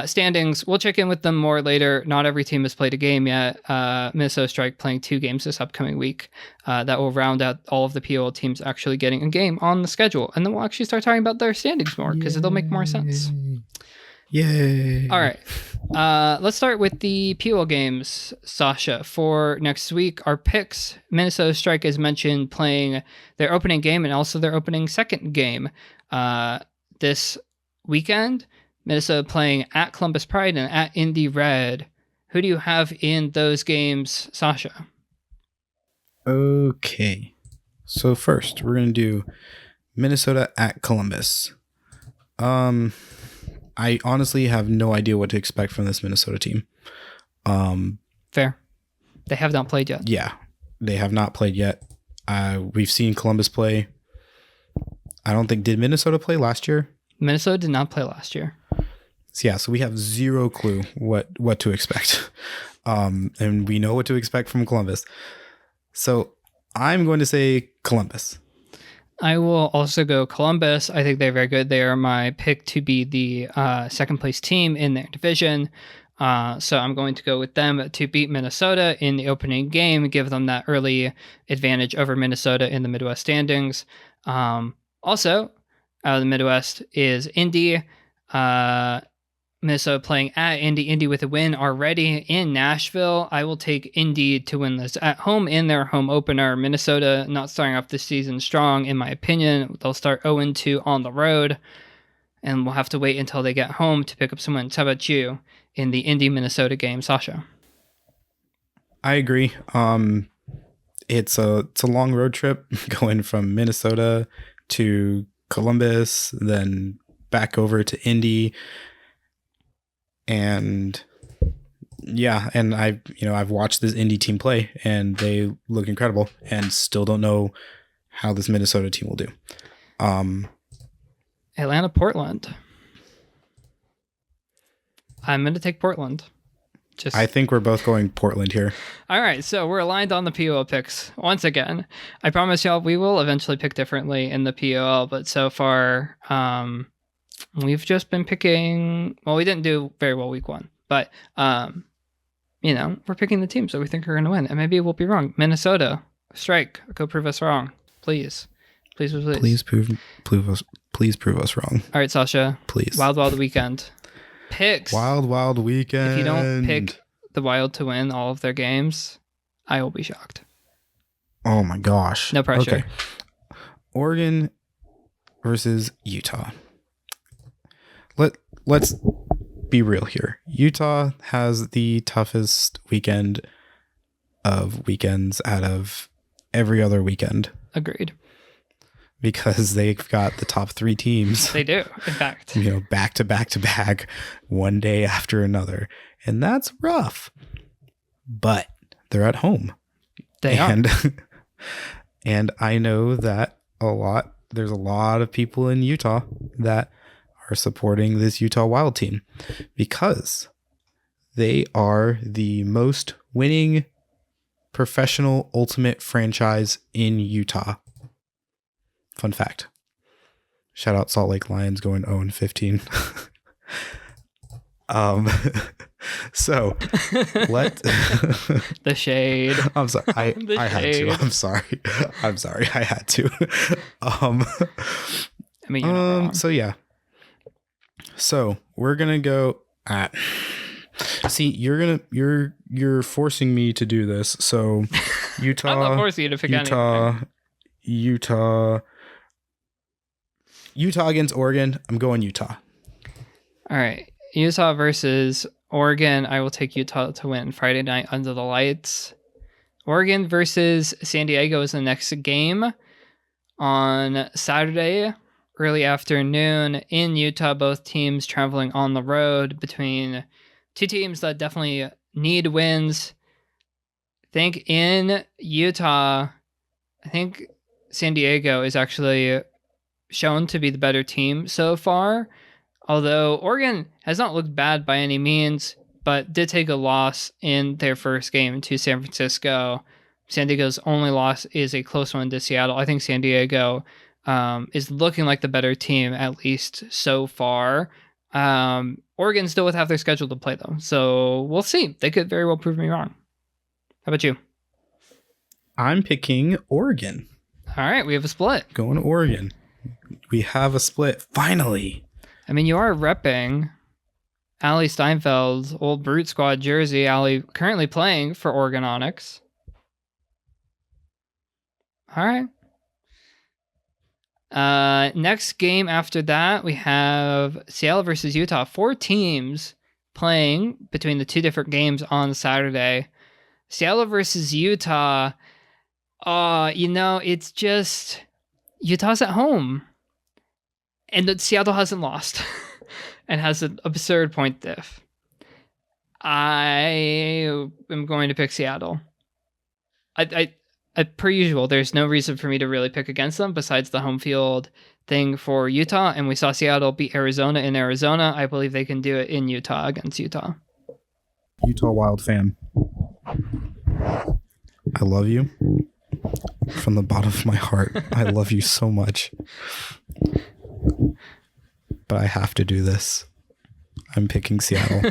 Standings, we'll check in with them more later. Not every team has played a game yet. Minnesota Strike playing 2 games this upcoming week. That will round out all of the POL teams actually getting a game on the schedule. And then we'll actually start talking about their standings more, because it'll make more sense. Yay. All right. Let's start with the POL games, Sasha. For next week, our picks, Minnesota Strike, as mentioned, playing their opening game and also their opening second game this weekend. Minnesota playing at Columbus Pride and at Indy Red. Who do you have in those games, Sasha? Okay. So first, we're going to do Minnesota at Columbus. I honestly have no idea what to expect from this Minnesota team. Fair. They have not played yet. Yeah, they have not played yet. We've seen Columbus play. I don't think, did Minnesota play last year? Minnesota did not play last year. So yeah, so we have zero clue what to expect. And we know what to expect from Columbus. So I'm going to say Columbus. I will also go Columbus. I think they're very good. They are my pick to be the second place team in their division. So I'm going to go with them to beat Minnesota in the opening game, give them that early advantage over Minnesota in the Midwest standings. Also, out of the Midwest is Indy. Minnesota playing at Indy. Indy with a win already in Nashville. I will take Indy to win this at home in their home opener. Minnesota not starting off this season strong, in my opinion. They'll start 0-2 on the road, and we'll have to wait until they get home to pick up some wins. How about you? in the Indy Minnesota game. Sasha. I agree. It's a long road trip going from Minnesota to Columbus, then back over to Indy. And yeah, and I've watched this Indy team play and they look incredible, and still don't know how this Minnesota team will do. Atlanta, Portland. I'm going to take Portland. I think we're both going Portland here. All right, so we're aligned on the POL picks once again. I promise y'all we will eventually pick differently in the POL, but so far we've just been picking. Well, we didn't do very well week 1, but we're picking the teams that we think are going to win, and maybe we'll be wrong. Minnesota, strike, go prove us wrong, please. Please prove us wrong. All right, Sasha. Please. Wild Weekend. Picks. Wild Weekend. If you don't pick the Wild to win all of their games, I will be shocked. Oh my gosh. No pressure. Okay. Oregon versus Utah. Let's be real here. Utah has the toughest weekend of weekends out of every other weekend. Agreed. Because they've got the top 3 teams. They do, in fact. Back to back, one day after another. And that's rough. But they're at home. They are. And I know that there's a lot of people in Utah that are supporting this Utah Wild team because they are the most winning professional ultimate franchise in Utah. Fun fact. Shout out Salt Lake Lions going 0-15. So let the shade. I'm sorry. I had to. I'm sorry. I had to. You're not wrong. So yeah. So we're gonna go at. See, you're forcing me to do this. So Utah. I'm not forcing you to pick anything. Utah against Oregon. I'm going Utah. All right. Utah versus Oregon. I will take Utah to win Friday night under the lights. Oregon versus San Diego is the next game on Saturday, early afternoon in Utah. Both teams traveling on the road between 2 teams that definitely need wins. I think in Utah, San Diego is actually shown to be the better team so far, although Oregon has not looked bad by any means, but did take a loss in their first game to San Francisco. San Diego's only loss is a close one to Seattle. I think San Diego is looking like the better team, at least so far. Oregon still would have their schedule to play, though, so we'll see. They could very well prove me wrong. How about you? I'm picking Oregon. All right, we have a split. Going to Oregon. We have a split, finally. You are repping Allie Steinfeld's old Brute Squad jersey. Allie currently playing for Oregon Onyx. All right. Next game after that, we have Seattle versus Utah. 4 teams playing between the 2 different games on Saturday. Seattle versus Utah. It's just Utah's at home. And Seattle hasn't lost and has an absurd point diff. I am going to pick Seattle. I per usual, there's no reason for me to really pick against them besides the home field thing for Utah. And we saw Seattle beat Arizona in Arizona. I believe they can do it in Utah against Utah. Utah Wild fan. I love you from the bottom of my heart. I love you so much. But I have to do this. I'm picking Seattle.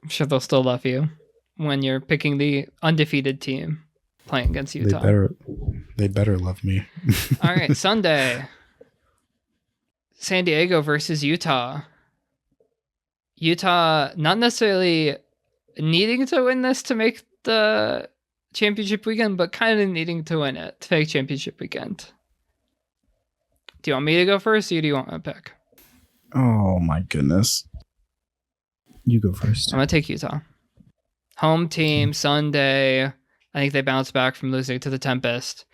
I'm sure they'll still love you when you're picking the undefeated team playing against Utah. They better love me. All right, Sunday. San Diego versus Utah. Utah not necessarily needing to win this to make the championship weekend, but kind of needing to win it to make championship weekend. Do you want me to go first, or do you want me to pick? Oh my goodness. You go first. I'm going to take Utah. Home team, Sunday. I think they bounced back from losing to the Tempest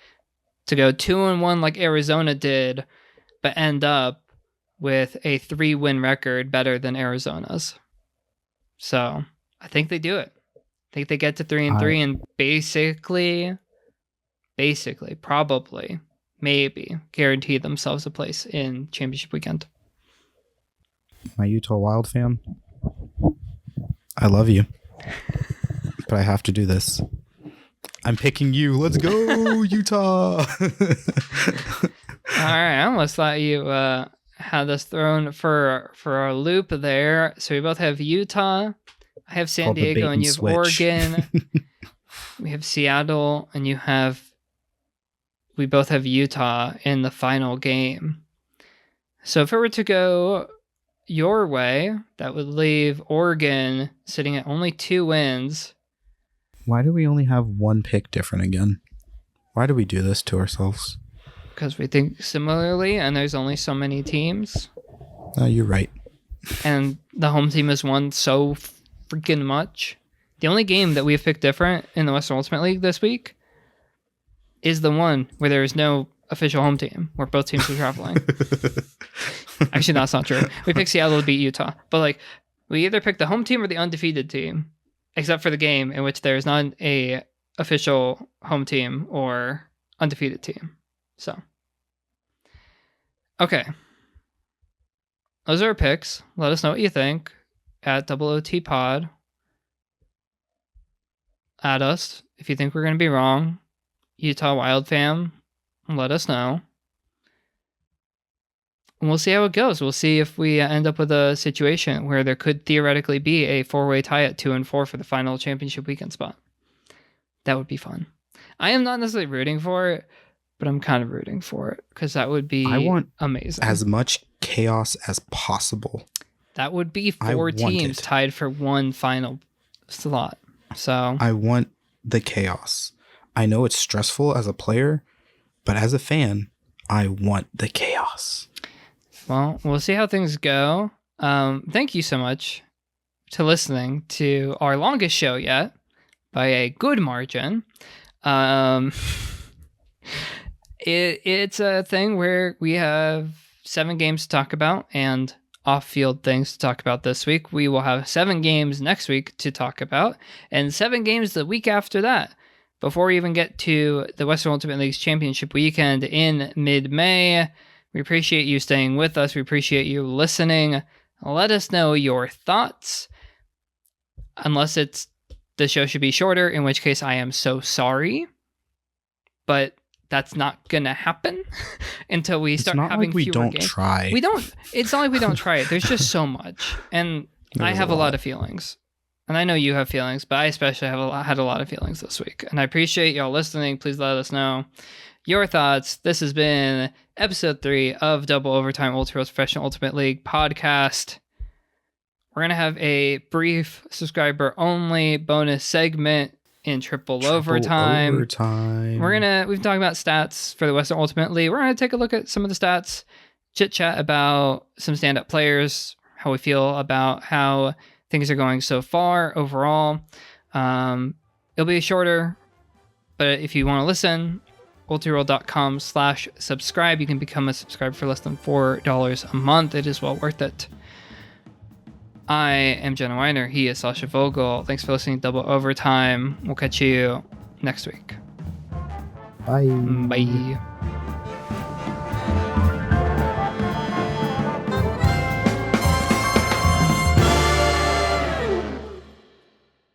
to go 2-1 like Arizona did, but end up with a 3-win record better than Arizona's. So I think they do it. I think they get to 3-3 and basically, probably, maybe guarantee themselves a place in championship weekend. My Utah Wild fam, I love you, but I have to do this. I'm picking you. Let's go, Utah. All right, I almost thought you had us thrown for a loop there. So we both have Utah. I have San Diego, and you have Oregon. We have Seattle, and we both have Utah in the final game. So if it were to go your way, that would leave Oregon sitting at only 2 wins. Why do we only have one pick different again? Why do we do this to ourselves? Because we think similarly, and there's only so many teams. You're right. And the home team has won so freaking much. The only game that we have picked different in the Western Ultimate League this week is the one where there is no official home team, where both teams are traveling. Actually, that's not true. We picked Seattle to beat Utah. But we either pick the home team or the undefeated team, except for the game in which there is not a official home team or undefeated team. So, okay. Those are our picks. Let us know what you think at OOT Pod. Add us if you think we're going to be wrong. Utah Wild fam, let us know. And we'll see how it goes. We'll see if we end up with a situation where there could theoretically be a 4-way tie at 2-4 for the final championship weekend spot. That would be fun. I am not necessarily rooting for it, but I'm kind of rooting for it because that would be amazing. As much chaos as possible. That would be 4 teams tied for one final slot. So I want the chaos. I know it's stressful as a player, but as a fan, I want the chaos. Well, we'll see how things go. Thank you so much to listening to our longest show yet by a good margin. It's a thing where we have 7 games to talk about and off-field things to talk about this week. We will have 7 games next week to talk about and 7 games the week after that. Before we even get to the Western Ultimate League's championship weekend in mid-May, we appreciate you staying with us. We appreciate you listening. Let us know your thoughts. Unless the show should be shorter, in which case I am so sorry. But that's not going to happen until we start having fewer games. It's not like we don't try. It's not like we don't try it. There's just so much. And I have a lot of feelings. And I know you have feelings, but I especially had a lot of feelings this week. And I appreciate y'all listening. Please let us know your thoughts. This has been episode 3 of Double Overtime Ultra Professional Ultimate League podcast. We're going to have a brief subscriber-only bonus segment in triple overtime. We've been talking about stats for the Western Ultimate League. We're going to take a look at some of the stats, chit-chat about some stand-up players, how we feel about how things are going so far overall. It'll be shorter, but if you want to listen, ultiroll.com/subscribe. You can become a subscriber for less than $4 a month. It is well worth it. I am Jenna Weiner. He is Sasha Vogel. Thanks for listening to Double Overtime. We'll catch you next week. Bye. Bye.